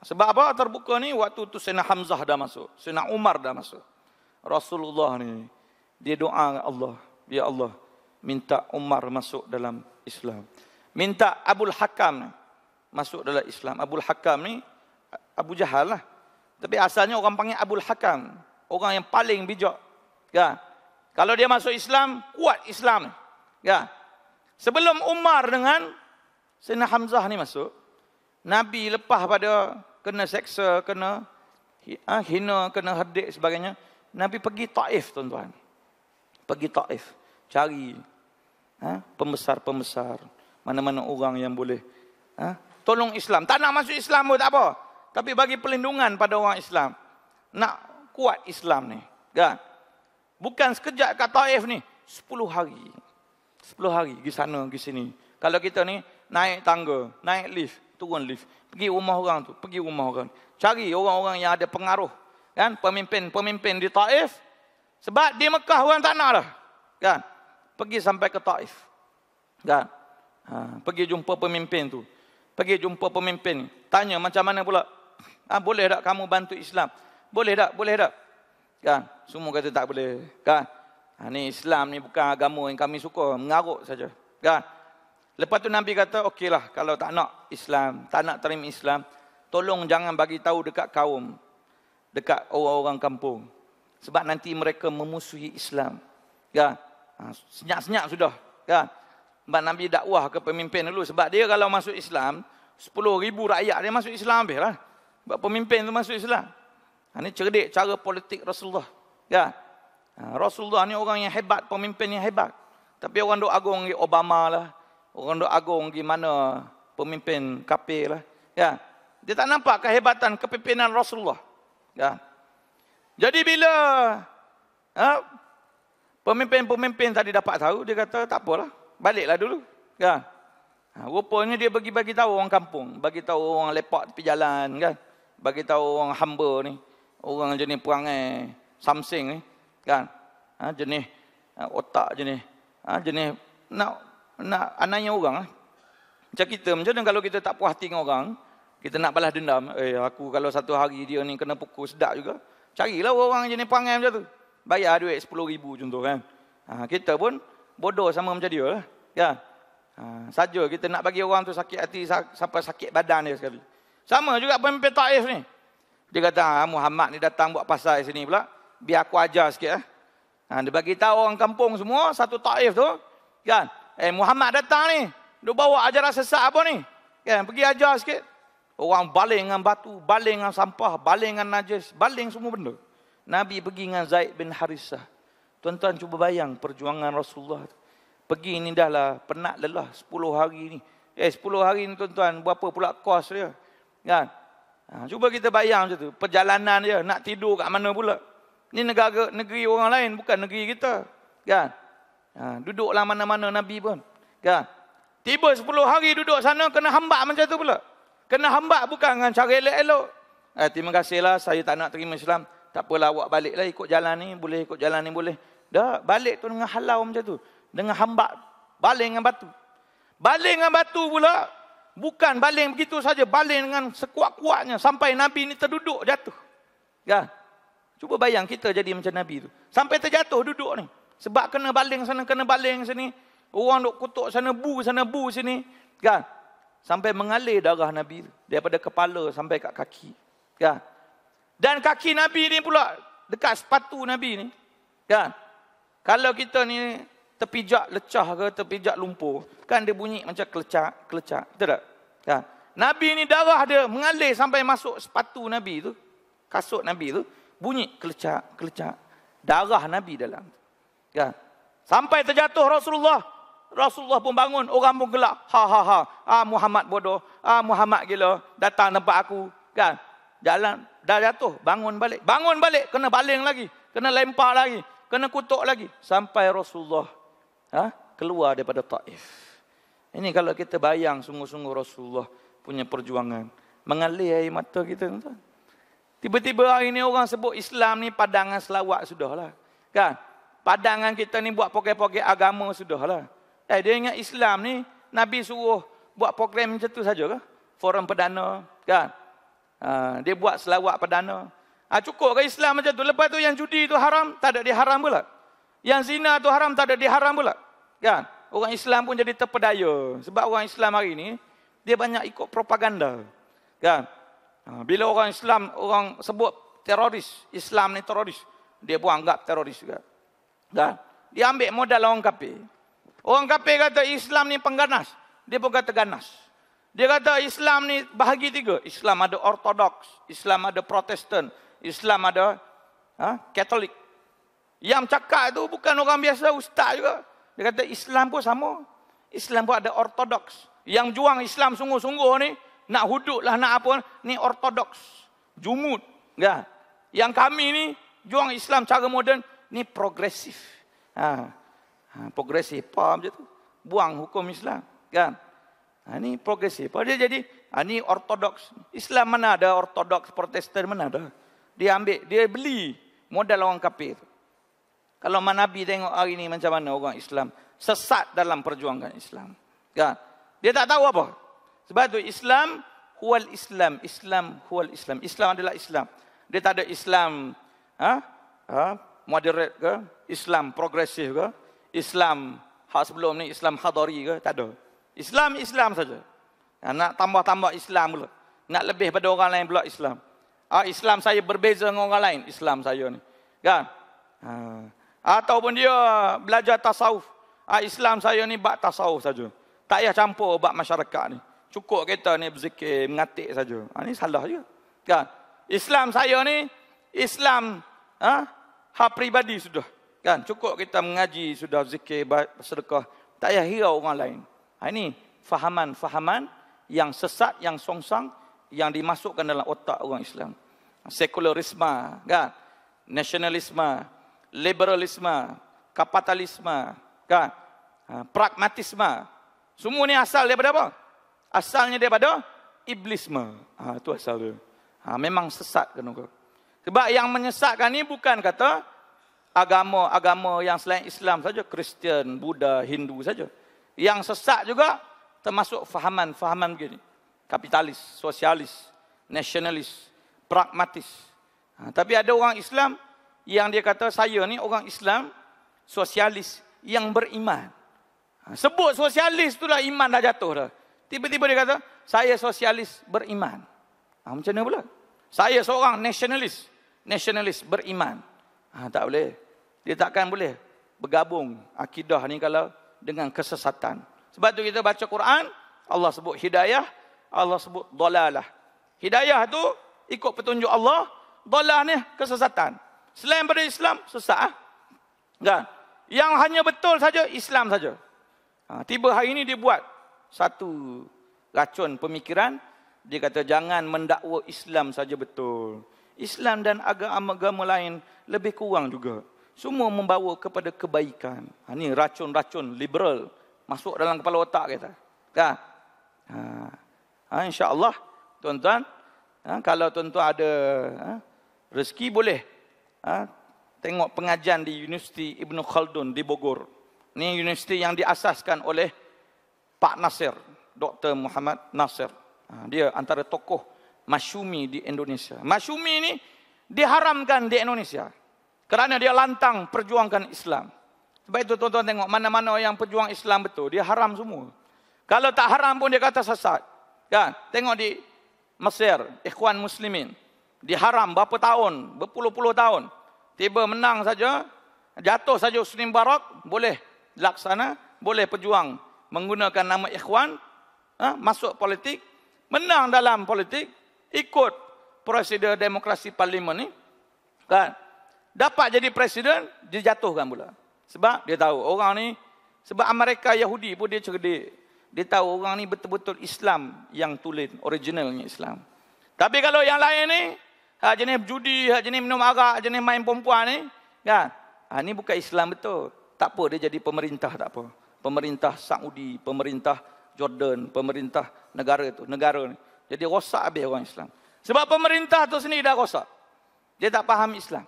Sebab apa terbuka ni? Waktu tu Sayyidina Hamzah dah masuk, Sayyidina Umar dah masuk. Rasulullah ni, dia doa Allah, ya Allah, minta Umar masuk dalam Islam. Minta Abul Hakam masuk dalam Islam. Abul Hakam ni Abu Jahal lah. Tapi asalnya orang panggil Abul Hakam, orang yang paling bijak. Kan? Kalau dia masuk Islam, kuat Islam. Kan? Sebelum Umar dengan Sayyidina Hamzah ni masuk, Nabi lepas pada kena seksa, kena hina, kena herdik sebagainya, Nabi pergi Taif, tuan-tuan. Pergi Taif, cari pembesar-pembesar, mana-mana orang yang boleh tolong Islam. Tak nak masuk Islam pun tak apa, tapi bagi perlindungan pada orang Islam. Nak kuat Islam ni. Kan? Bukan sekejap kat Taif ni, 10 hari. 10 hari pergi sana, pergi sini. Kalau kita ni naik tangga, naik lift, turun lift, pergi rumah orang tu, pergi rumah orang. Cari orang-orang yang ada pengaruh, kan? Pemimpin di Taif. Sebab di Mekah orang tak nak dah. Kan? Pergi sampai ke Taif. Kan? Pergi jumpa pemimpin tu. Pergi jumpa pemimpin, tanya macam mana pula? Boleh tak kamu bantu Islam? Boleh tak? Boleh tak? Kan? Semua kata tak boleh. Kan? Ni Islam ni bukan agama yang kami suka, mengarut saja. Kan? Lepas tu Nabi kata, okeylah kalau tak nak Islam, tak nak terima Islam, tolong jangan bagi tahu dekat kaum, dekat orang-orang kampung. Sebab nanti mereka memusuhi Islam. Kan? Senyap-senyap sudah. Kan? Sebab Nabi dakwah ke pemimpin dulu. Sebab dia kalau masuk Islam, 10,000 rakyat dia masuk Islam habis lah. Sebab pemimpin tu masuk Islam. Ini cerdik cara politik Rasulullah. Kan? Rasulullah ni orang yang hebat, pemimpin yang hebat. Tapi orang duk agung pergi Obama lah. Orang duk agung pergi mana pemimpin kafir lah. Ya. Dia tak nampak kehebatan kepimpinan Rasulullah. Ya. Jadi bila pemimpin-pemimpin tadi dapat tahu, dia kata tak apalah, baliklah dulu. Ya. Rupanya dia bagi tahu orang kampung, bagi tahu orang lepak tepi jalan kan. Bagi tahu orang hamba ni, orang jenis perangai samsing ni. Kan? Jenis otak jenis nak anaknya orang. Macam kita, macam mana kalau kita tak puas hati dengan orang, kita nak balas dendam. Aku kalau satu hari dia ni kena pukul sedap juga. Carilah orang jenis perangai macam tu. Bayar duit 10,000 contoh kan. Kita pun bodoh sama macam dia lah. Kan? Saja kita nak bagi orang tu sakit hati sampai sakit badan dia sekali. Sama juga pemimpin Taif ni. Dia kata, Muhammad ni datang buat pasal sini pula. Biar aku ajar sikit. Dia bagi tahu orang kampung semua, satu Taif tu. Kan? Muhammad datang ni. Dia bawa ajaran sesat apa ni? Kan? Pergi ajar sikit. Orang baling dengan batu, baling dengan sampah, baling dengan najis, baling semua benda. Nabi pergi dengan Zaid bin Harisah. Tuan-tuan cuba bayang perjuangan Rasulullah. Pergi ni dah lah, penat lelah 10 hari ni. 10 hari ni tuan-tuan, berapa pula kos dia? Kan? Cuba kita bayang macam tu. Perjalanan dia, nak tidur kat mana pula? Ni negeri orang lain, bukan negeri kita. Kan? Duduklah mana-mana Nabi pun. Kan? Tiba 10 hari duduk sana, kena hambak macam tu pula. Kena hambat bukan dengan cara elok-elok. Terima kasihlah, saya tak nak terima Islam. Tak apalah, awak baliklah ikut jalan ni. Boleh ikut jalan ni, boleh. Dah, balik tu dengan halau macam tu. Dengan hambat. Baling dengan batu. Baling dengan batu pula. Bukan baling begitu saja. Baling dengan sekuat-kuatnya. Sampai Nabi ni terduduk, jatuh. Kan? Cuba bayang kita jadi macam Nabi tu. Sampai terjatuh duduk ni. Sebab kena baling sana, kena baling sini. Orang duk kutuk sana bu sini. Kan? Sampai mengalir darah Nabi tu. Daripada kepala sampai kat kaki. Kan? Dan kaki Nabi ni pula dekat sepatu Nabi ni. Kan? Kalau kita ni terpijak lecah ke, terpijak lumpur, kan dia bunyi macam kelecak. Betul tak? Kan? Nabi ni darah dia mengalir sampai masuk sepatu Nabi tu. Kasut Nabi tu. Bunyi kelecak. Darah Nabi dalam. Kan? Sampai terjatuh Rasulullah pun bangun. Orang pun gelak. Ha. Muhammad bodoh. Muhammad gila. Datang nampak aku. Kan? Jalan. Dah jatuh. Bangun balik. Kena baling lagi. Kena lempar lagi. Kena kutuk lagi. Sampai Rasulullah keluar daripada Taif. Ini kalau kita bayang sungguh-sungguh Rasulullah punya perjuangan. Mengalir air mata kita. Tiba-tiba hari ni orang sebut Islam ni padangan selawat sudahlah. Kan? Padangan kita ni buat program-program agama sudahlah. Dia ingat Islam ni Nabi suruh buat program macam tu saja ke? Forum perdana, kan? Dia buat selawat perdana. Cukup ke Islam macam tu? Lepas tu yang judi tu haram, tak ada diharam pula. Yang zina tu haram, tak ada diharam pula. Kan? Orang Islam pun jadi terpedaya. Sebab orang Islam hari ni dia banyak ikut propaganda. Kan? Bila orang Islam, orang sebut teroris, Islam ni teroris, dia pun anggap teroris juga. Dan dia ambil modal orang kafir. Orang kafir kata Islam ni pengganas, dia pun kata ganas. Dia kata Islam ni bahagi tiga. Islam ada Ortodoks, Islam ada Protestan, Islam ada Katolik. Yang cakap tu bukan orang biasa, ustaz juga. Dia kata Islam pun sama. Islam pun ada Ortodoks. Yang juang Islam sungguh-sungguh ni, nak hudud lah, nak apa, ni Ortodoks. Jumud. Kan? Yang kami ni, juang Islam cara moden, ni progresif. Progresif. Apa macam tu? Buang hukum Islam. Kan? Ni progresif. Dia jadi, ni Ortodoks. Islam mana ada Ortodoks, Protestan mana ada. Dia ambil, dia beli modal orang kafir. Kalau Nabi tengok hari ni macam mana orang Islam sesat dalam perjuangan Islam. Kan? Dia tak tahu apa. Sebab tu Islam huwal Islam. Islam huwal Islam. Islam adalah Islam. Dia tak ada Islam moderate ke, Islam progresif ke, Islam sebelum ni Islam hadari ke, tak ada. Islam saja. Nak tambah-tambah Islam pula. Nak lebih pada orang lain pula Islam. Islam saya berbeza dengan orang lain, Islam saya ni. Kan? Ataupun dia belajar tasawuf. Islam saya ni bab tasawuf saja. Tak payah campur bab masyarakat ni. Cukup kita ni berzikir, mengatik saja. Ini salah juga. Kan? Islam saya ni, Islam pribadi sudah. Kan? Cukup kita mengaji, sudah zikir, sedekah. Tak payah hirau orang lain. Ini fahaman-fahaman yang sesat, yang songsang, yang dimasukkan dalam otak orang Islam. Sekularisme, kan? Nasionalisme, liberalisme, kapitalisme, kan? Pragmatisme. Semua ni asal daripada apa? Asalnya daripada iblisme. Itu asal dia. Memang sesat kan. Sebab yang menyesatkan ni bukan kata agama-agama yang selain Islam saja, Kristian, Buddha, Hindu saja. Yang sesat juga termasuk fahaman-fahaman begini. Kapitalis, sosialis, nasionalis, pragmatis. Tapi ada orang Islam yang dia kata saya ni orang Islam sosialis yang beriman. Sebut sosialis itulah iman dah jatuh dah. Tiba-tiba dia kata saya sosialis beriman. Macam mana pula? Saya seorang nasionalis beriman. Tak boleh. Dia takkan boleh bergabung akidah ni kalau dengan kesesatan. Sebab tu kita baca Quran, Allah sebut hidayah, Allah sebut dalalah. Hidayah tu ikut petunjuk Allah, dalalah ni kesesatan. Selain daripada Islam, sesat. Kan? Yang hanya betul saja Islam saja. Tiba hari ini dia buat satu racun pemikiran. Dia kata jangan mendakwa Islam saja betul. Islam dan agama-agama lain lebih kurang juga. Semua membawa kepada kebaikan. Ini racun-racun liberal masuk dalam kepala otak kita. Kan? InsyaAllah Tuan-tuan, kalau tuan-tuan ada rezeki boleh tengok pengajian di Universiti Ibn Khaldun di Bogor. Ini universiti yang diasaskan oleh Pak Nasir, Dr. Muhammad Nasir. Dia antara tokoh Masyumi di Indonesia. Masyumi ini diharamkan di Indonesia kerana dia lantang perjuangkan Islam. Sebab itu tuan-tuan tengok mana-mana yang perjuang Islam betul, dia haram semua. Kalau tak haram pun dia kata sesat. Kan? Tengok di Mesir, Ikhwan Muslimin. Diharam berapa tahun, berpuluh-puluh tahun. Tiba menang saja, jatuh saja Husni Mubarak, boleh laksana, boleh perjuang menggunakan nama Ikhwan, masuk politik, menang dalam politik, ikut prosedur demokrasi parlimen ni, kan? Dapat jadi presiden, dijatuhkan pula. Sebab dia tahu orang ni, sebab Amerika Yahudi pun dia cerdik. Dia tahu orang ni betul-betul Islam yang tulen, originalnya Islam. Tapi kalau yang lain ni, jenis judi, jenis minum arak, jenis main perempuan ni, kan? Ni bukan Islam betul. Tak apa, dia jadi pemerintah, tak apa. Pemerintah Saudi, pemerintah Jordan, pemerintah negara tu, negara ni. Jadi rosak habis orang Islam. Sebab pemerintah tu sendiri dah rosak. Dia tak faham Islam.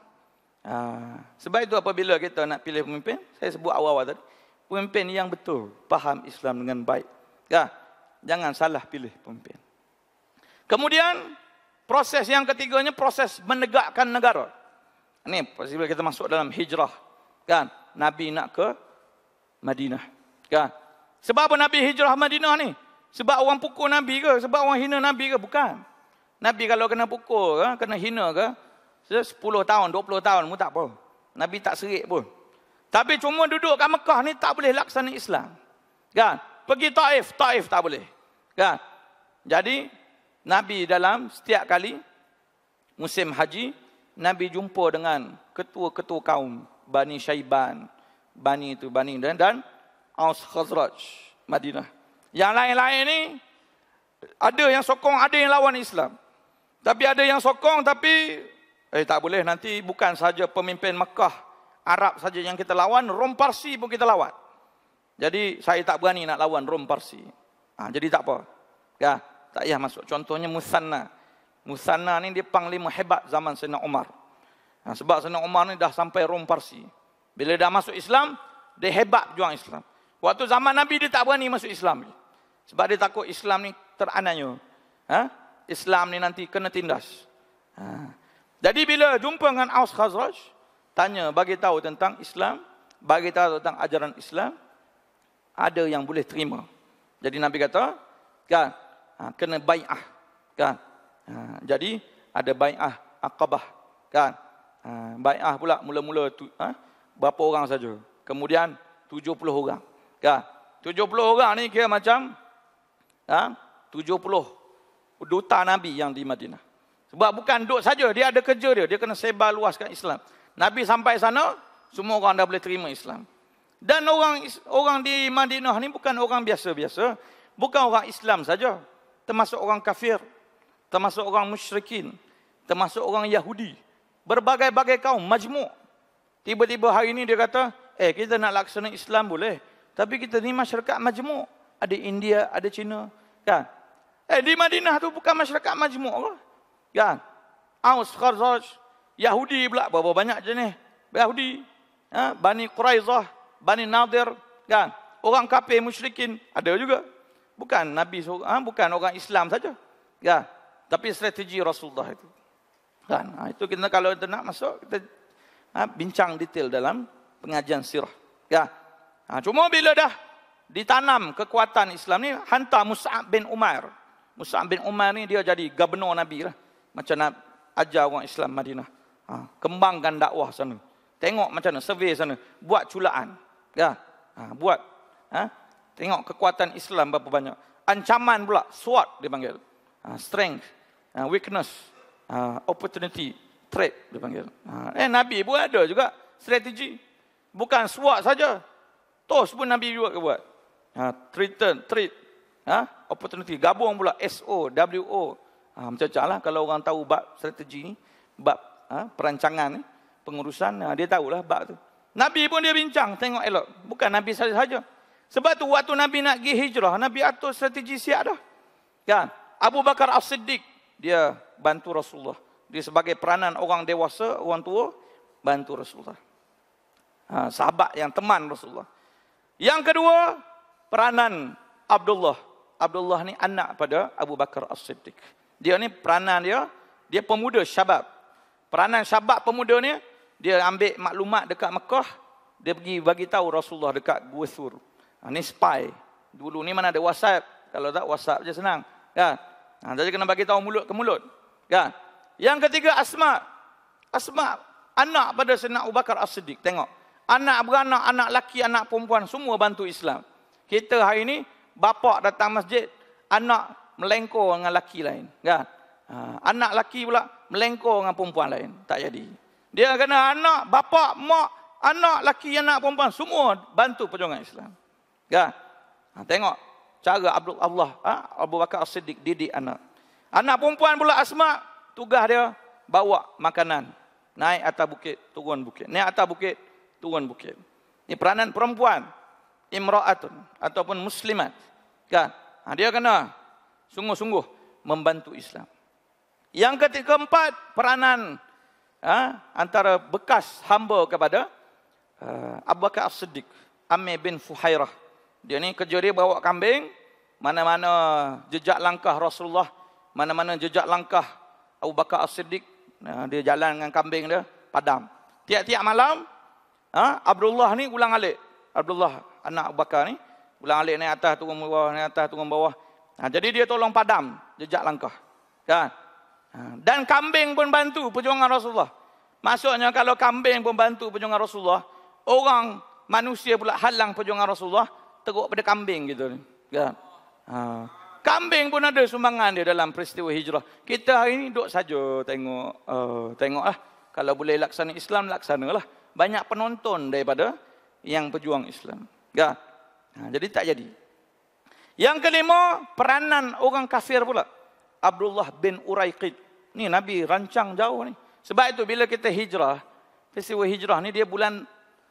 Sebab itu apabila kita nak pilih pemimpin, saya sebut awal-awal tadi, pemimpin yang betul, faham Islam dengan baik. Ya, jangan salah pilih pemimpin. Kemudian, proses yang ketiganya, proses menegakkan negara. Ini, apabila kita masuk dalam hijrah. Kan? Nabi nak ke Madinah. Kan? Sebab apa Nabi hijrah Madinah ni? Sebab orang pukul Nabi ke? Sebab orang hina Nabi ke? Bukan. Nabi kalau kena pukul ke? Kena hina ke? 10 tahun, 20 tahun pun tak apa. Nabi tak serik pun. Tapi cuma duduk kat Mekah ni tak boleh laksana Islam. Kan? Pergi Taif, Taif tak boleh. Kan? Jadi, Nabi dalam setiap kali musim haji, Nabi jumpa dengan ketua-ketua kaum. Bani Syaiban, Bani itu, Bani dan Aus Khazraj, Madinah. Yang lain-lain ni, ada yang sokong, ada yang lawan Islam. Tapi ada yang sokong, tapi tak boleh, nanti bukan saja pemimpin Mekah, Arab saja yang kita lawan, Rom Parsi pun kita lawan. Jadi saya tak berani nak lawan Rom Parsi. Jadi tak apa. Ya, tak payah masuk. Contohnya Musanna. Musanna ni dia panglima hebat zaman Sayyidina Umar. Sebab Sayyidina Umar ni dah sampai Rom Parsi. Bila dah masuk Islam, dia hebat juang Islam. Waktu zaman Nabi dia tak berani masuk Islam. Sebab dia takut Islam ni teraniaya. Islam ni nanti kena tindas. Jadi bila jumpa dengan Aus Khazraj, tanya, bagi tahu tentang Islam, bagi tahu tentang ajaran Islam, ada yang boleh terima. Jadi Nabi kata, kan, kena bai'ah, kan. Jadi ada bai'ah Aqabah, kan. Bai'ah pula mula-mula berapa orang saja. Kemudian 70 orang, kan. 70 orang ni kira macam 70 duta Nabi yang di Madinah. Sebab bukan duduk saja, dia ada kerja dia. Dia kena sebar luaskan Islam. Nabi sampai sana, semua orang dah boleh terima Islam. Dan orang di Madinah ni bukan orang biasa-biasa. Bukan orang Islam saja. Termasuk orang kafir. Termasuk orang musyrikin. Termasuk orang Yahudi. Berbagai-bagai kaum, majmuk. Tiba-tiba hari ni dia kata, kita nak laksana Islam boleh. Tapi kita ni masyarakat majmuk. Ada India, ada Cina. Kan? Di Madinah tu bukan masyarakat majmuk ke? Kan? Aus, Khazraj, Yahudi pula, berapa banyak jenis Yahudi, Bani Quraizah, Bani Nadir, kan? Orang kafir musyrikin ada juga. Bukan Nabi, bukan orang Islam saja, kan? Tapi strategi Rasulullah itu, kan? Itu kita kalau kita nak masuk, kita bincang detail dalam pengajian sirah, kan? Cuma bila dah ditanam kekuatan Islam ni, hantar Mus'ab bin Umair. Mus'ab bin Umair ni dia jadi gubernur Nabi lah. Macam nak ajar orang Islam Madinah. Kembangkan dakwah sana. Tengok macam mana, survey sana. Buat culaan. Ya. Buat. Tengok kekuatan Islam berapa banyak. Ancaman pula, SWOT dia panggil. Strength, weakness, opportunity, threat dia panggil. Nabi pun ada juga strategi. Bukan SWOT saja. TOS pun Nabi juga buat. Threat, opportunity. Gabung pula SO, WO. Macam-macam lah kalau orang tahu bab strategi ni, bab perancangan ni, pengurusan, dia tahulah bab tu. Nabi pun dia bincang, tengok elok. Bukan Nabi saja. Sebab tu waktu Nabi nak pergi hijrah, Nabi atur strategi siap dah. Kan? Abu Bakar As-Siddiq, dia bantu Rasulullah. Dia sebagai peranan orang dewasa, orang tua, bantu Rasulullah. Sahabat yang teman Rasulullah. Yang kedua, peranan Abdullah. Abdullah ni anak pada Abu Bakar As-Siddiq. Dia ni peranan dia pemuda syabab. Peranan syabab pemuda ni, dia ambil maklumat dekat Mekah, dia pergi bagi tahu Rasulullah dekat Gua Thur. Ni spy. Dulu ni mana ada WhatsApp. Kalau tak WhatsApp je senang, kan? Jadi kena bagi tahu mulut ke mulut, kan? Yang ketiga Asma. Asma anak pada Sayyidina Abu Bakar As-Siddiq. Tengok, anak beranak, anak laki, anak perempuan, semua bantu Islam. Kita hari ini bapa datang masjid, anak melengkor dengan laki lain, kan? Anak laki pula melengkor dengan perempuan lain, tak jadi. Dia kena anak, bapa, mak, anak laki, anak perempuan, semua bantu perjuangan Islam, kan? Tengok cara Abu Bakar As-Siddiq didik anak. Anak perempuan pula Asma, tugas dia bawa makanan, naik atas bukit, turun bukit, naik atas bukit, turun bukit. Ini peranan perempuan, imra'atun ataupun muslimat, kan? Dia kena sungguh-sungguh membantu Islam. Yang keempat, peranan antara bekas hamba kepada Abu Bakar As-Siddiq, Amir bin Fuhairah. Dia ni kerja dia bawa kambing, mana-mana jejak langkah Rasulullah, mana-mana jejak langkah Abu Bakar As-Siddiq, dia jalan dengan kambing dia, padam. Tiap-tiap malam, Abdullah ni ulang alik. Abdullah, anak Abu Bakar ni, ulang alik naik atas, turun bawah, naik atas, turun bawah. Jadi dia tolong padam jejak langkah, kan? Dan kambing pun bantu perjuangan Rasulullah. Maksudnya kalau kambing pun bantu perjuangan Rasulullah, orang manusia pula halang perjuangan Rasulullah, teruk pada kambing gitu, kan? Kambing pun ada sumbangan dia dalam peristiwa hijrah. Kita hari ini duduk saja tengoklah. Kalau boleh laksana Islam, laksanalah. Banyak penonton daripada yang berjuang Islam, kan? Jadi tak jadi. Yang kelima, peranan orang kafir pula. Abdullah bin Uraiqid. Ni Nabi rancang jauh ni. Sebab itu bila kita hijrah, peristiwa hijrah ni dia bulan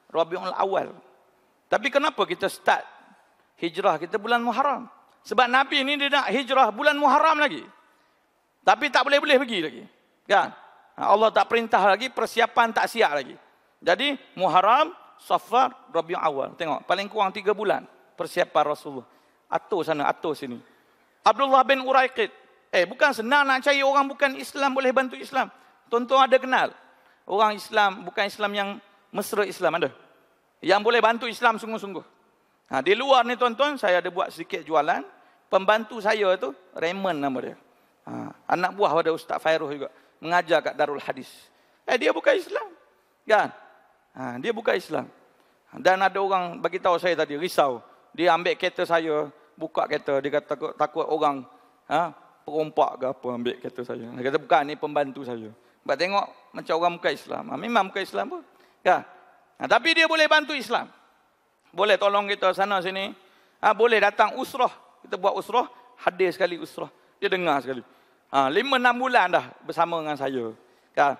Rabiul Awal. Tapi kenapa kita start hijrah kita bulan Muharram? Sebab Nabi ni dia nak hijrah bulan Muharram lagi. Tapi tak boleh-boleh pergi lagi, kan? Allah tak perintah lagi, persiapan tak siap lagi. Jadi Muharram, Safar, Rabiul Awal. Tengok, paling kurang 3 bulan persiapan Rasulullah. Atur sana, atur sini. Abdullah bin Uraiqid. Bukan senang nak cari orang bukan Islam boleh bantu Islam. Tuan-tuan ada kenal orang Islam, bukan Islam yang mesra Islam ada? Yang boleh bantu Islam sungguh-sungguh. Di luar ni tuan-tuan, saya ada buat sedikit jualan. Pembantu saya tu, Raymond nama dia. Anak buah pada Ustaz Fairuz juga. Mengajar kat Darul Hadis. Dia bukan Islam, kan? Dia bukan Islam. Dan ada orang bagi tahu saya tadi, risau. Dia ambil kereta saya, buka kereta. Dia kata takut orang perompak ke apa ambil kereta saya. Dia kata bukan, ni pembantu saya. Sebab tengok macam orang bukan Islam. Memang bukan Islam pun, kan? Tapi dia boleh bantu Islam. Boleh tolong kita sana sini. Boleh datang usrah. Kita buat usrah, hadir sekali usrah. Dia dengar sekali. 5-6 bulan dah bersama dengan saya, kan?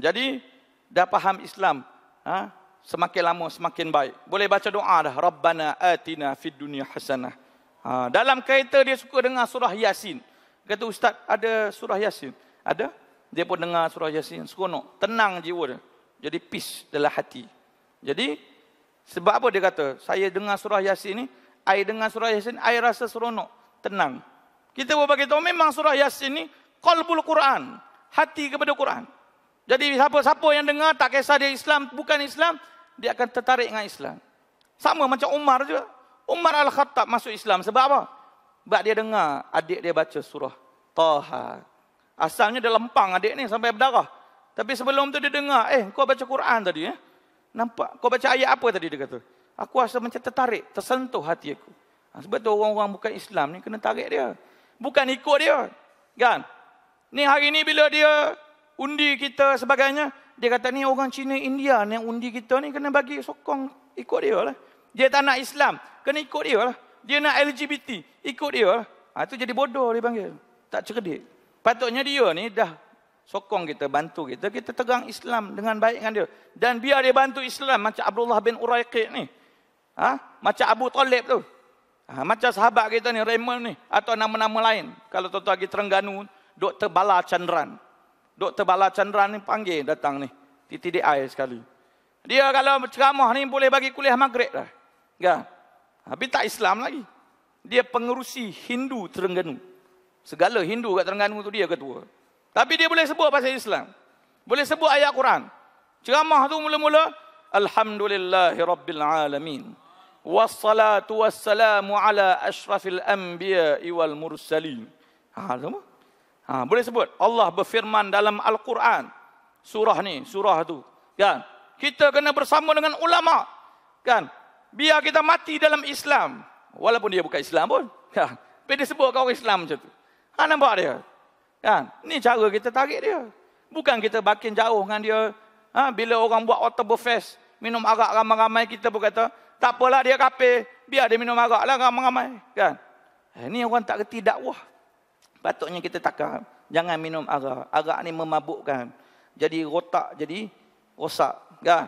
Jadi dah faham Islam. Semakin lama semakin baik. Boleh baca doa dah. Rabbana atina fid dunya hasanah. Dalam kereta dia suka dengar surah Yasin. Kata Ustaz, ada surah Yasin? Ada. Dia pun dengar surah Yasin. Seronok. Tenang jiwa dia. Jadi peace dalam hati. Jadi, sebab apa dia kata? Saya dengar surah Yasin ni, I dengar surah Yasin, I rasa seronok. Tenang. Kita pun bagi tahu memang surah Yasin ni, qalbul Quran. Hati kepada Quran. Jadi, siapa-siapa yang dengar, tak kisah dia Islam, bukan Islam, dia akan tertarik dengan Islam. Sama macam Umar juga. Umar Al-Khattab masuk Islam. Sebab apa? Sebab dia dengar adik dia baca surah Taha. Asalnya dia lempang adik ni sampai berdarah. Tapi sebelum tu dia dengar, kau baca Quran tadi. Nampak? Kau baca ayat apa tadi dia kata? Aku rasa macam tertarik, tersentuh hati aku. Sebab tu orang-orang bukan Islam ni kena tarik dia. Bukan ikut dia. Kan? Ni hari ni bila dia undi kita sebagainya, dia kata ni orang Cina India ni yang undi kita ni kena bagi sokong ikut dia lah. Dia tak nak Islam, kena ikut dia lah. Dia nak LGBT, ikut dia lah. Itu jadi bodoh dia panggil. Tak cerdik. Patutnya dia ni dah sokong kita, bantu kita. Kita tegang Islam dengan baik dengan dia. Dan biar dia bantu Islam macam Abdullah bin Uraiqid ni. Macam Abu Talib tu. Macam sahabat kita ni, Raymond ni, atau nama-nama lain. Kalau tuan-tuan pergi Terengganu, Dr. Bala Chandran. Dr. Bala Chandran ni panggil datang ni. TTDI sekali. Dia kalau ceramah ni boleh bagi kuliah maghrib dah. Kan? Tapi tak Islam lagi. Dia pengerusi Hindu Terengganu. Segala Hindu kat Terengganu tu dia ketua. Tapi dia boleh sebut pasal Islam. Boleh sebut ayat Quran. Ceramah tu mula-mula, Alhamdulillahi Rabbil Alamin. Wassalatu wassalamu ala ashrafil anbiya'i wal mursalin. Semua. Boleh sebut. Allah berfirman dalam Al-Quran. Surah ni, surah tu. Kan? Kita kena bersama dengan ulama. Kan? Biar kita mati dalam Islam. Walaupun dia bukan Islam pun. Kan? Tapi dia sebut kau orang Islam macam tu. Nampak dia? Kan? Ni cara kita tarik dia. Bukan kita makin jauh dengan dia. Bila orang buat Oktoberfest, minum arak ramai-ramai, kita pun kata, tak apalah dia kafir, biar dia minum arak lah ramai-ramai. Kan? Ni orang tak reti dakwah. Patutnya kita takar. Jangan minum arak. Arak ni memabukkan. Jadi rotak, jadi rosak. Kan?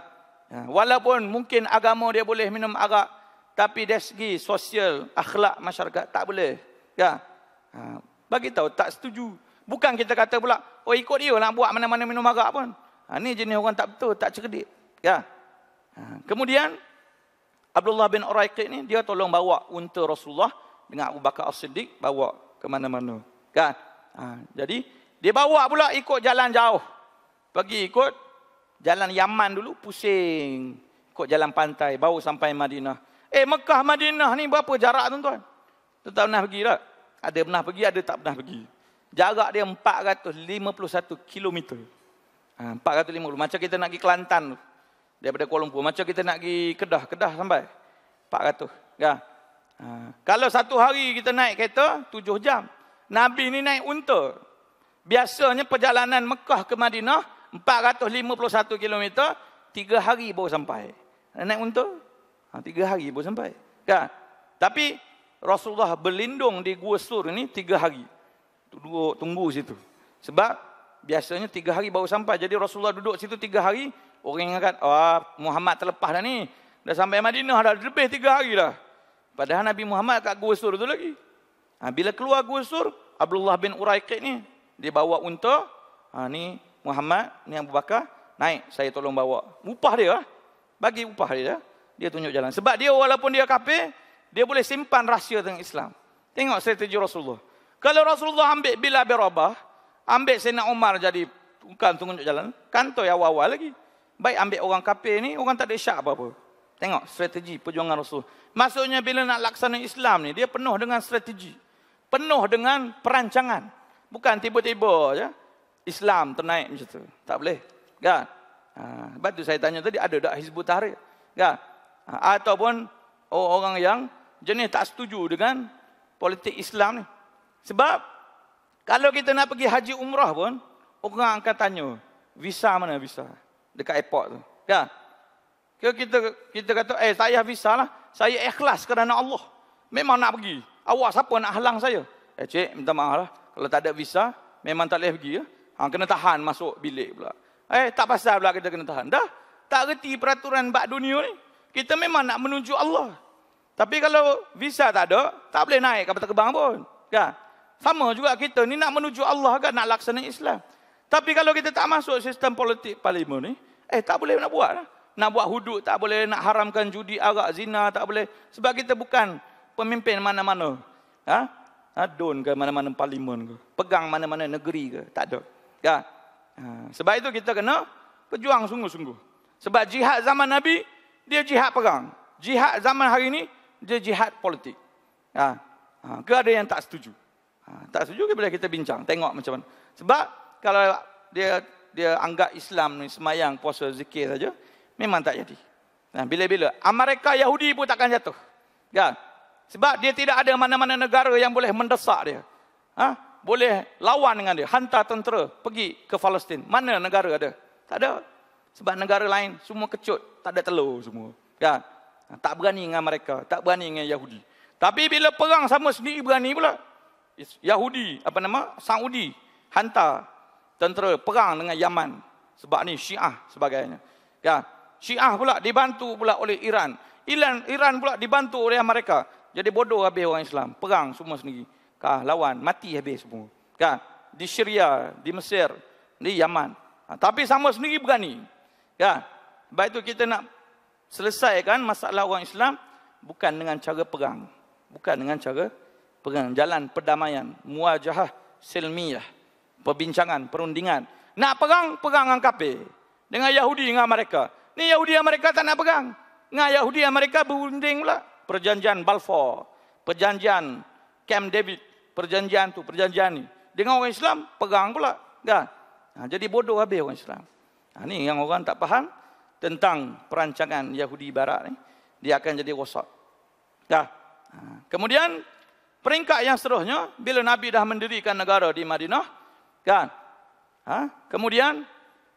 Walaupun mungkin agama dia boleh minum arak, tapi dari segi sosial, akhlak masyarakat, tak boleh. Kan? Bagi tahu tak setuju. Bukan kita kata pula, oh ikut dia nak buat mana-mana minum arak pun. Ni jenis orang tak betul, tak cerdik. Kan? Kemudian, Abdullah bin Uraiqid ni, dia tolong bawa unta Rasulullah dengan Abu Bakar As-Siddiq, bawa ke mana-mana. Kan? Jadi, dia bawa pula ikut jalan jauh. Pergi ikut jalan Yaman dulu, pusing. Ikut jalan pantai, baru sampai Madinah. Mekah Madinah ni berapa jarak tuan-tuan? Tuan-tuan pernah pergi tak? Ada pernah pergi, ada tak pernah pergi. Jarak dia 451 kilometer. 450. Macam kita nak pergi Kelantan tu. Daripada Kuala Lumpur. Macam kita nak pergi Kedah sampai 400. Kan? Kalau satu hari kita naik kereta, 7 jam. Nabi ni naik unta. Biasanya perjalanan Mekah ke Madinah, 451 km, 3 hari baru sampai. Naik unta, 3 hari baru sampai. Kan? Tapi Rasulullah berlindung di Gua Sur ni 3 hari. Duduk, tunggu situ. Sebab biasanya 3 hari baru sampai. Jadi Rasulullah duduk situ 3 hari. Orang ingat, Muhammad terlepas dah ni. Dah sampai Madinah dah, lebih 3 hari dah. Padahal Nabi Muhammad kat Gua Sur tu lagi. Bila keluar Gua Sur, Abdullah bin Uraiqid ni, dia bawa unta. Ni Muhammad, ni Abu Bakar. Naik, saya tolong bawa. Upah dia. Bagi upah dia. Dia tunjuk jalan. Sebab dia walaupun dia kafir, dia boleh simpan rahsia tentang Islam. Tengok strategi Rasulullah. Kalau Rasulullah ambil Bilal bin Rabah, ambil Sayyidina Umar jadi tukang tunjuk jalan, kantoi awal-awal lagi. Baik ambil orang kafir ni, orang tak ada syak apa-apa. Tengok strategi perjuangan Rasul. Maksudnya bila nak laksana Islam ni, dia penuh dengan strategi. Penuh dengan perancangan. Bukan tiba-tiba je Islam ternaik macam tu. Tak boleh. Kan? Sebab tu saya tanya tadi, ada tak Hizbut Tahrir? Kan? Ataupun orang yang jenis tak setuju dengan politik Islam ni. Sebab kalau kita nak pergi haji umrah pun, orang akan tanya, visa mana visa? Dekat airport tu. Kan? Kita kata, saya visa lah. Saya ikhlas kerana Allah. Memang nak pergi. Awak siapa nak halang saya? Cik, minta maaf lah. Kalau tak ada visa, memang tak boleh pergi. Ya? Kena tahan masuk bilik pula. Tak pasal pula kita kena tahan. Dah, tak reti peraturan bak dunia ni. Kita memang nak menuju Allah. Tapi kalau visa tak ada, tak boleh naik kapal terbang pun. Kan? Sama juga kita ni nak menuju Allah kan, nak laksana Islam. Tapi kalau kita tak masuk sistem politik parlimen ni, tak boleh nak buat lah. Nak buat hudud tak boleh, nak haramkan judi, arak, zina tak boleh. Sebab kita bukan pemimpin mana-mana. Don ke mana-mana parlimen ke. Pegang mana-mana negeri ke. Tak ada. Kan? Sebab itu kita kena berjuang sungguh-sungguh. Sebab jihad zaman Nabi, dia jihad perang. Jihad zaman hari ini, dia jihad politik. Ke ada yang tak setuju? Tak setuju, boleh kita bincang. Tengok macam mana. Sebab kalau dia anggap Islam ni semayang, puasa, zikir saja, memang tak jadi. Bila-bila. Amerika Yahudi pun takkan jatuh. Kan? Sebab dia tidak ada mana-mana negara yang boleh mendesak dia. Boleh lawan dengan dia. Hantar tentera pergi ke Palestin. Mana negara ada? Tak ada. Sebab negara lain semua kecut. Tak ada telur semua. Kan? Tak berani dengan mereka. Tak berani dengan Yahudi. Tapi bila perang sama sendiri berani pula. Yahudi, Saudi hantar tentera perang dengan Yaman. Sebab ni Syiah sebagainya. Kan? Syiah pula dibantu pula oleh Iran. Iran pula dibantu oleh Amerika. Jadi bodoh habis orang Islam. Perang semua sendiri. Lawan, mati habis semua. Kan? Di Syria, di Mesir, di Yaman. Tapi sama sendiri berani. Kan? Sebab itu kita nak selesaikan masalah orang Islam bukan dengan cara perang. Bukan dengan cara perang. Jalan perdamaian, muwajahah silmiyah, perbincangan, perundingan. Nak perang, perang dengan kafir. Dengan Yahudi, dengan mereka. Ni Yahudi Amerika tak nak perang. Dengan Yahudi Amerika berunding pula. Perjanjian Balfour, perjanjian Camp David, perjanjian tu, perjanjian ni. Dengan orang Islam, perang pula. Kan? Jadi bodoh habis orang Islam. Ni yang orang tak faham tentang perancangan Yahudi Barat ni. Dia akan jadi rosak. Dah. Kemudian, peringkat yang seterusnya, bila Nabi dah mendirikan negara di Madinah, kan? Kemudian,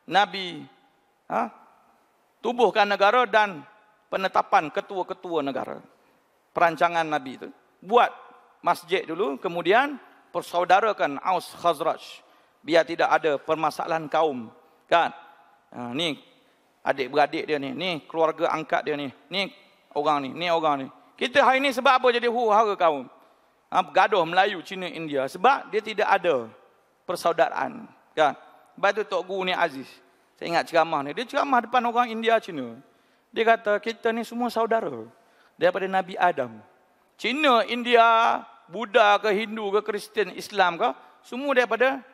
Nabi tubuhkan negara dan penetapan ketua-ketua negara. Perancangan Nabi itu. Buat masjid dulu, kemudian persaudarakan Aus Khazraj. Biar tidak ada permasalahan kaum. Kan? Ni adik-beradik dia ni. Ni keluarga angkat dia ni. Ni orang ni. Ni orang ni. Kita hari ni sebab apa jadi huru-hara kaum? Gaduh Melayu, Cina, India. Sebab dia tidak ada persaudaraan. Kan? Sebab itu Tok Guru ni Aziz. Saya ingat ceramah ni. Dia ceramah depan orang India, Cina. Dia kata, kita ni semua saudara. Daripada Nabi Adam. Cina, India, Buddha ke Hindu ke Kristian, Islam ke. Semua daripada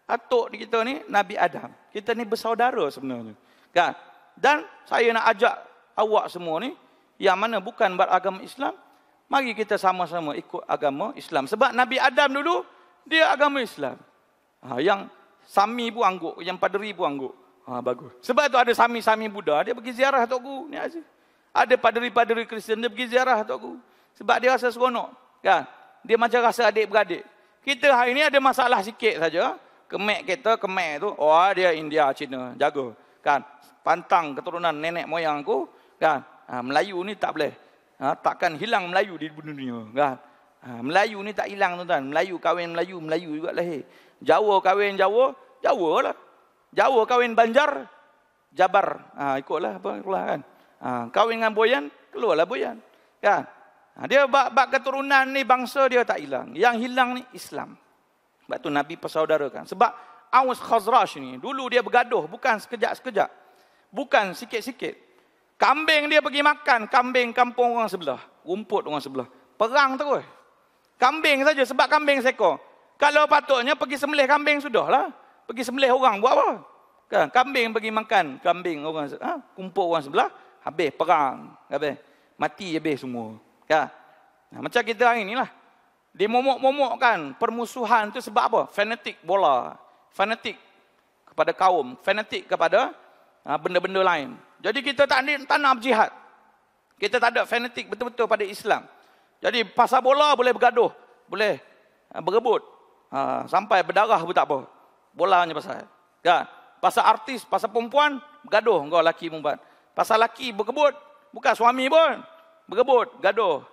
atuk kita ni Nabi Adam. Kita ni bersaudara sebenarnya. Kan? Dan saya nak ajak awak semua ni. Yang mana bukan beragama Islam. Mari kita sama-sama ikut agama Islam. Sebab Nabi Adam dulu, dia agama Islam. Yang Sami pun angguk. Yang Paderi pun angguk. Bagus. Sebab tu ada Sami-Sami Buddha. Dia pergi ziarah Tok Guru ni Aziz. Ada paderi-paderi Kristian, dia pergi ziarah Tok Guru. Sebab dia rasa seronok. Kan? Dia macam rasa adik-beradik. Kita hari ni ada masalah sikit saja. Kemek kita, kemek tu. Dia India, Cina. Jaga. Kan? Pantang keturunan nenek moyang aku. Kan? Melayu ni tak boleh. Takkan hilang Melayu di dunia. Kan? Melayu ni tak hilang tuan-tuan. Melayu kahwin Melayu, Melayu juga lahir. Jawa kahwin Jawa, Jawa lah. Jawa kahwin Banjar, Jabar. Ikutlah apa keluar kan. Kahwin dengan Boyan, keluarlah Boyan. Kan? Dia bab keturunan ni bangsa dia tak hilang. Yang hilang ni Islam. Sebab tu Nabi persaudarakan. Sebab Aus Khazraj ni dulu dia bergaduh bukan sekejap-sekejap. Bukan sikit-sikit. Kambing dia pergi makan kambing kampung orang sebelah, rumput orang sebelah. Perang terus. Kambing saja sebab kambing seekor. Kalau patutnya pergi sembelih kambing sudahlah. Pergi sembelih orang buat apa? Kan? Kambing pergi makan kambing orang kumpul orang sebelah, habis perang, habis mati habis semua. Kan? Macam kita hari inilah. Dimomok-momokkan permusuhan itu sebab apa? Fanatik bola, fanatik kepada kaum, fanatik kepada benda-benda lain. Jadi kita tak nak berjihad. Kita tak ada fanatik betul-betul pada Islam. Jadi pasal bola boleh bergaduh, boleh berebut, sampai berdarah pun tak apa. Bolanya pasal. Kan? Pasal artis, pasal perempuan, bergaduh kau laki perempuan. Pasal laki berkebut, bukan suami pun. Berebut, gaduh.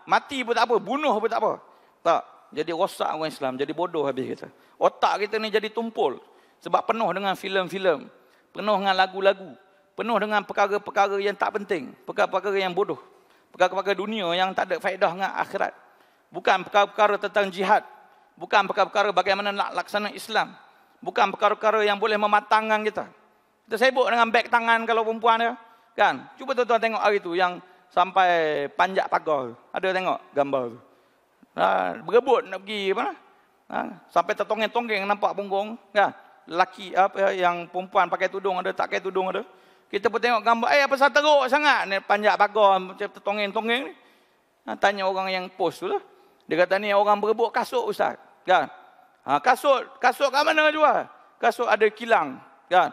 Mati pun tak apa, bunuh pun tak apa. Tak. Jadi rosak orang Islam, jadi bodoh habis kita. Otak kita ni jadi tumpul. Sebab penuh dengan filem-filem. Penuh dengan lagu-lagu. Penuh dengan perkara-perkara yang tak penting. Perkara-perkara yang bodoh. Perkara-perkara dunia yang tak ada faedah dengan akhirat. Bukan perkara-perkara tentang jihad. Bukan perkara-perkara bagaimana nak laksana Islam. Bukan perkara-perkara yang boleh mematangkan kita. Kita sibuk dengan beg tangan kalau perempuan dia. Kan? Cuba tuan-tuan tengok hari tu yang sampai panjat pagar. Ada tengok gambar tu. Berebut nak pergi mana? Sampai tertonggeng-tonggeng nampak punggung. Kan? Lelaki yang perempuan pakai tudung ada, tak pakai tudung ada. Kita pun tengok gambar, apa pasal teruk sangat ni panjat pagar macam tertonggeng-tonggeng ni. Tanya orang yang post tu lah. Dia kata ni orang berebut kasut ustaz. Kan? Kasut kat mana jual? Kasut ada kilang, kan?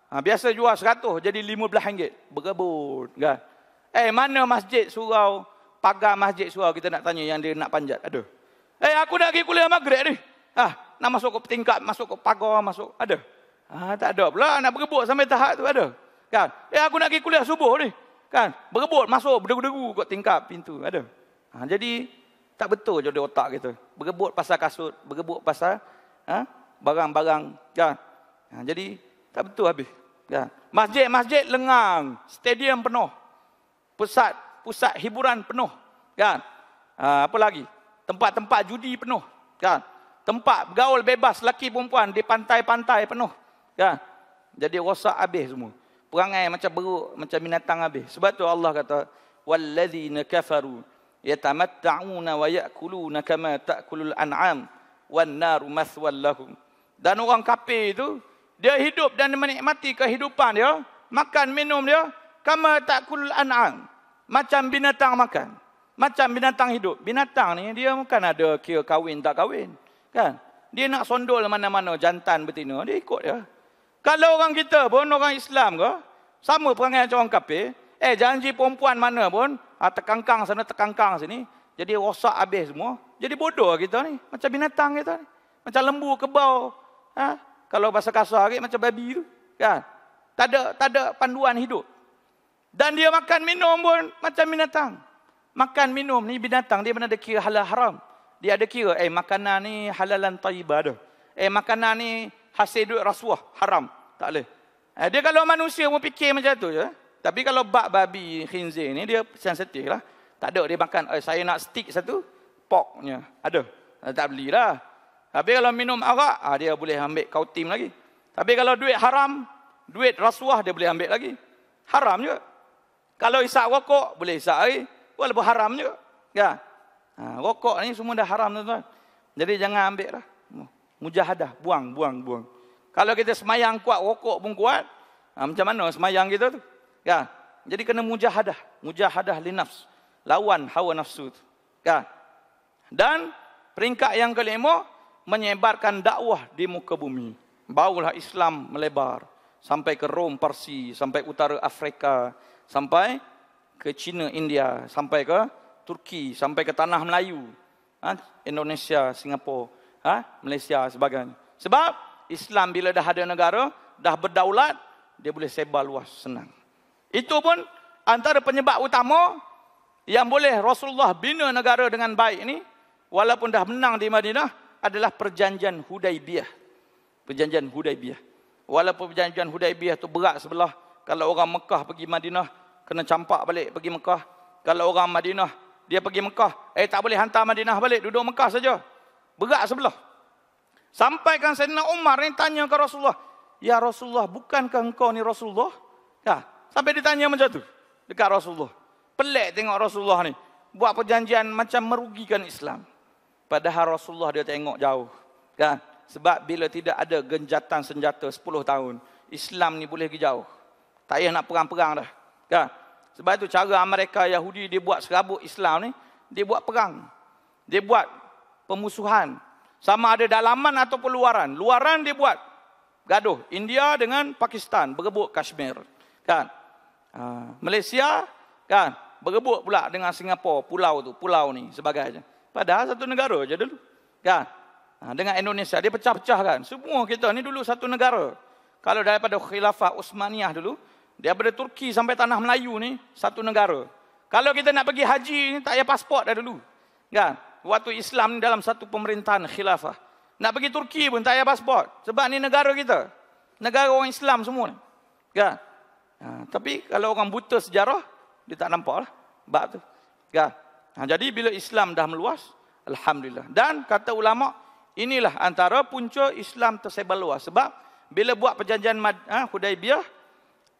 Biasa jual 100 jadi RM15 berebut, kan? Mana masjid surau, pagar masjid surau kita nak tanya yang dia nak panjat, ada. Aku nak pergi kuliah maghrib ni. Nak masuk ke tingkat, masuk ke pagar, masuk, ada. Tak ada pula nak berebut sampai tahap tu, ada. Kan? Aku nak pergi kuliah subuh ni. Kan? Berebut masuk berderu-deru kat tingkap pintu, ada. Jadi tak betul je otak kita. Berebut pasal kasut, berebut pasal barang-barang, kan? Jadi tak betul habis. Kan? Masjid-masjid lengang, stadium penuh. Pusat hiburan penuh, kan? Apa lagi? Tempat-tempat judi penuh. Kan? Tempat bergaul bebas lelaki perempuan di pantai-pantai penuh. Kan? Jadi rosak habis semua. Perangai macam beruk, macam binatang habis. Sebab tu Allah kata, wallazina kafaru yatamatta'una wa ya'kuluna kama ta'kulul an'am wan naru mathwal lahum. Dan orang kafir itu dia hidup dan menikmati kehidupan dia, makan minum dia kama ta'kulul an'am, macam binatang makan, macam binatang hidup. Binatang ni dia bukan ada kira kahwin tak kahwin, kan? Dia nak sondol mana-mana jantan betina, dia ikut dia. Kalau orang kita pun, orang Islam ke, sama perangai macam orang kafir. Janji perempuan mana pun, terkangkang sana, terkangkang sini. Jadi rosak habis semua. Jadi bodoh kita ni. Macam binatang kita ni. Macam lembu, kebau. Kalau bahasa kasar lagi, macam babi tu. Kan? Tak ada panduan hidup. Dan dia makan minum pun macam binatang. Makan minum ni binatang, dia mana ada kira halal haram. Dia ada kira, makanan ni halalan tayyibah dah. Makanan ni hasil duit rasuah, haram. Tak boleh. Dia kalau manusia mau fikir macam tu je. Tapi kalau bak babi khinzir ni, dia sensitif lah. Tak ada dia makan, saya nak stick satu, porknya. Ada. Tak belilah. Tapi kalau minum arak, dia boleh ambil kautim lagi. Tapi kalau duit haram, duit rasuah, dia boleh ambil lagi. Haram juga. Kalau isap rokok, boleh isap lagi. Walaupun haram juga. Ya. Rokok ni semua dah haram, tuan-tuan. Jadi jangan ambil lah. Mujahadah, buang. Kalau kita semayang kuat, rokok pun kuat, macam mana semayang kita tu? Ya. Jadi kena mujahadah li nafs. Lawan hawa nafsu tu. Ya. Dan peringkat yang kelima, menyebarkan dakwah di muka bumi. Barulah Islam melebar sampai ke Rom, Parsi, sampai utara Afrika, sampai ke China, India, sampai ke Turki, sampai ke tanah Melayu, Indonesia, Singapura, Malaysia sebagainya. Sebab Islam bila dah ada negara, dah berdaulat, dia boleh sebar luas, senang. Itu pun antara penyebab utama yang boleh Rasulullah bina negara dengan baik ini, walaupun dah menang di Madinah, adalah perjanjian Hudaibiyah. Perjanjian Hudaibiyah. Walaupun perjanjian Hudaibiyah tu berat sebelah. Kalau orang Mekah pergi Madinah, kena campak balik pergi Mekah. Kalau orang Madinah, dia pergi Mekah, tak boleh hantar Madinah balik, duduk Mekah saja. Berat sebelah. Sampai kan Sayyidina Umar ni tanya ke Rasulullah, ya Rasulullah, bukankah engkau ni Rasulullah? Sampai ditanya macam tu dekat Rasulullah. Pelik tengok Rasulullah ni buat perjanjian macam merugikan Islam. Padahal Rasulullah dia tengok jauh. Kan? Sebab bila tidak ada genjatan senjata 10 tahun, Islam ni boleh pergi jauh. Tak payah nak perang-perang dah. Kan? Sebab itu cara Amerika Yahudi dia buat serabut Islam ni, dia buat perang. Dia buat pemusuhan. Sama ada dalaman ataupun luaran. Luaran dia buat gaduh. India dengan Pakistan berebut Kashmir. Kan? Malaysia kan berebut pula dengan Singapura, pulau ni sebagainya. Padahal satu negara je dulu. Kan? Dengan Indonesia dia pecah-pecah kan. Semua kita ni dulu satu negara. Kalau daripada Khilafah Utsmaniyah dulu, daripada Turki sampai tanah Melayu ni satu negara. Kalau kita nak pergi haji ni tak payah pasport dah dulu. Kan? Waktu Islam ni dalam satu pemerintahan khilafah. Nak pergi Turki pun tak payah pasport. Sebab ni negara kita. Negara orang Islam semua ni. Kan? Tapi kalau orang buta sejarah, dia tak nampak lah bab tu. Kan? Jadi bila Islam dah meluas, alhamdulillah. Dan kata ulama, inilah antara punca Islam tersebar luas. Sebab bila buat perjanjian Hudaibiyah,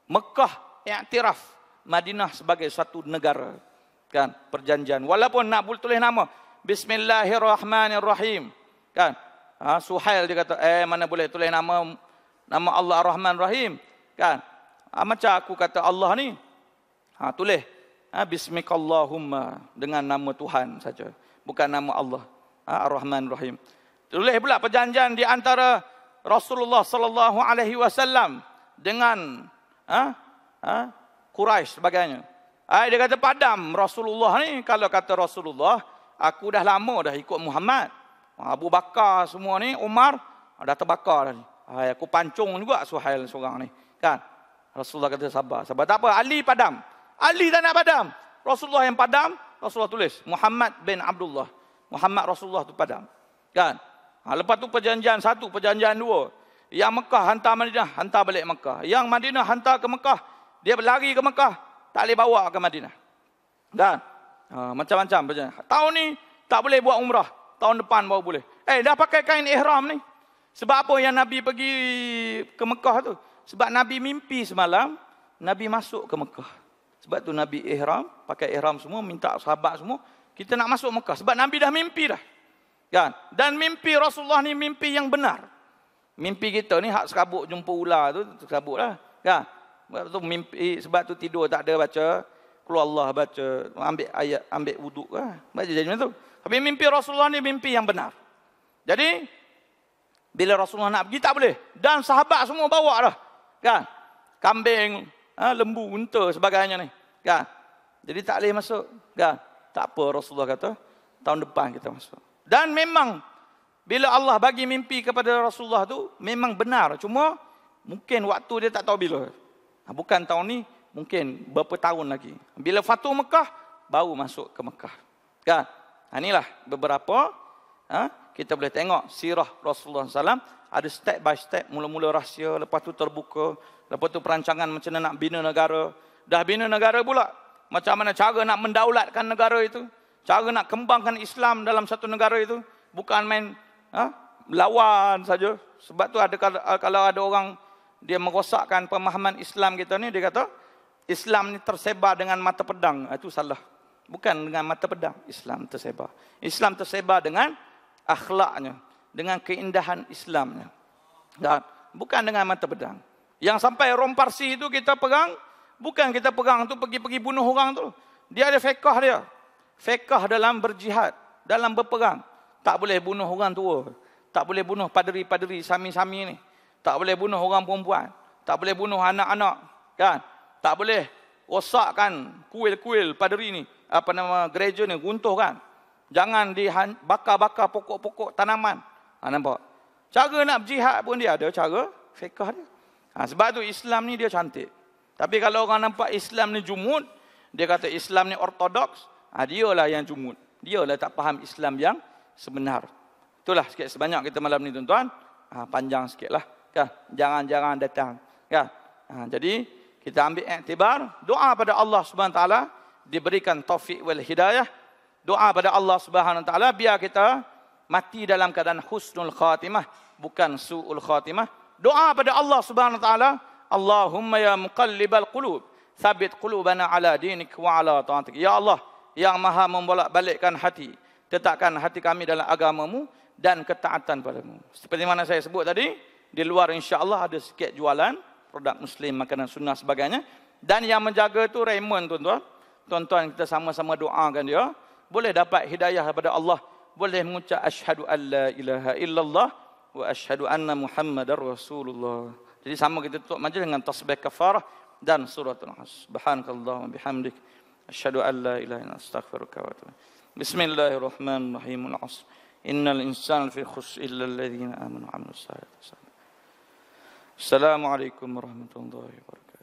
Mekah iktiraf Madinah sebagai satu negara. Kan? Perjanjian. Walaupun nak tulis nama Bismillahirrahmanirrahim. Kan? Suhail dia kata, mana boleh tulis nama Allah Ar-Rahman Rahim. Kan? Macam aku kata Allah ni, tulis Bismikallahumma, dengan nama Tuhan saja, bukan nama Allah Ar-Rahman Rahim. Tulis pula perjanjian di antara Rasulullah sallallahu alaihi wasallam dengan Quraisy sebagainya. Dia kata padam Rasulullah ni. Kalau kata Rasulullah, aku dah lama dah ikut Muhammad. Abu Bakar semua ni, Umar dah terbakar dah ni. Aku pancung juga Suhail seorang ni. Kan? Rasulullah kata sabar. Tak apa, Ali padam. Ali tak nak padam. Rasulullah yang padam, Rasulullah tulis Muhammad bin Abdullah. Muhammad Rasulullah tu padam. Kan? Lepas tu perjanjian 1, perjanjian 2. Yang Mekah hantar Madinah, hantar balik Mekah. Yang Madinah hantar ke Mekah, dia berlari ke Mekah, tak boleh bawa ke Madinah. Dan Macam-macam perjalanan. Tahun ni tak boleh buat umrah. Tahun depan baru boleh. Dah pakai kain ihram ni. Sebab apa yang Nabi pergi ke Mekah tu? Sebab Nabi mimpi semalam, Nabi masuk ke Mekah. Sebab tu Nabi ihram, pakai ihram semua, minta sahabat semua, kita nak masuk Mekah. Sebab Nabi dah mimpi dah. Kan? Dan mimpi Rasulullah ni mimpi yang benar. Mimpi kita ni hak serabut jumpa ular tu, serabut lah. Kan? Sebab tu tidur tak ada baca keluar Allah, baca, ambil ayat, ambil wuduk lah. Baca jadi macam tu. Tapi mimpi Rasulullah ni mimpi yang benar. Jadi, bila Rasulullah nak pergi, tak boleh. Dan sahabat semua bawa dah. Kan? Kambing, lembu, unta, sebagainya ni. Kan? Jadi tak boleh masuk. Kan? Tak apa, Rasulullah kata, tahun depan kita masuk. Dan memang, bila Allah bagi mimpi kepada Rasulullah tu, memang benar. Cuma, mungkin waktu dia tak tahu bila. Bukan tahun ni, mungkin berapa tahun lagi. Bila Fatu Mekah, baru masuk ke Mekah. Kan? Inilah beberapa, kita boleh tengok sirah Rasulullah SAW. Ada step by step, mula-mula rahsia, lepas tu terbuka, lepas tu perancangan macam mana nak bina negara. Dah bina negara pula, macam mana cara nak mendaulatkan negara itu, cara nak kembangkan Islam dalam satu negara itu. Bukan main lawan saja. Sebab tu kalau ada orang dia merosakkan pemahaman Islam kita ni, dia kata Islam ni tersebar dengan mata pedang. Itu salah. Bukan dengan mata pedang Islam tersebar. Islam tersebar dengan akhlaknya, dengan keindahan Islamnya. Dan bukan dengan mata pedang. Yang sampai Rom Parsi itu kita pegang, bukan kita pegang tu pergi bunuh orang tu. Dia ada fiqh dia. Fiqh dalam berjihad, dalam berperang. Tak boleh bunuh orang tua. Tak boleh bunuh paderi-paderi, sami-sami ni. Tak boleh bunuh orang perempuan. Tak boleh bunuh anak-anak. Kan? Tak boleh rosakkan kuil-kuil paderi ni. Gereja ni, runtuhkan. Jangan dibakar-bakar pokok-pokok tanaman. Nampak? Cara nak berjihad pun dia ada cara fiqh dia. Sebab tu Islam ni dia cantik. Tapi kalau orang nampak Islam ni jumud, dia kata Islam ni ortodoks, dialah yang jumud. Dialah tak faham Islam yang sebenar. Itulah sikit sebanyak kita malam ni tuan-tuan. Panjang sikit lah. Kan? Jangan-jangan datang. Kan? Jadi, kita ambil iktibar, doa pada Allah SWT, diberikan taufik wal hidayah. Doa pada Allah SWT, biar kita mati dalam keadaan husnul khatimah, bukan su'ul khatimah. Doa pada Allah SWT, Allahumma ya muqallibal qulub, thabit qulubana ala dinik wa ala ta'atik. Ya Allah, yang maha membolak-balikkan hati, tetapkan hati kami dalam agamamu dan ketaatan padamu. Seperti mana saya sebut tadi, di luar insya-Allah ada sikit jualan produk Muslim, makanan sunnah sebagainya. Dan yang menjaga tu Raymond tuan-tuan. Tuan-tuan kita sama-sama doakan dia. Boleh dapat hidayah daripada Allah. Boleh mengucap asyhadu an la ilaha illallah wa asyhadu anna Muhammadar Rasulullah. Jadi sama kita tutup majlis dengan tasbih kafarah dan suratul As. Subhanakallahumma bihamdik asyhadu an la ilaha illa anta astaghfiruka wa atubu ilaik. Bismillahirrahmanirrahim. Al-'asr. Innal insana fi khusr illa alladhina amanu wa 'amilus salihati. Assalamualaikum warahmatullahi wabarakatuh.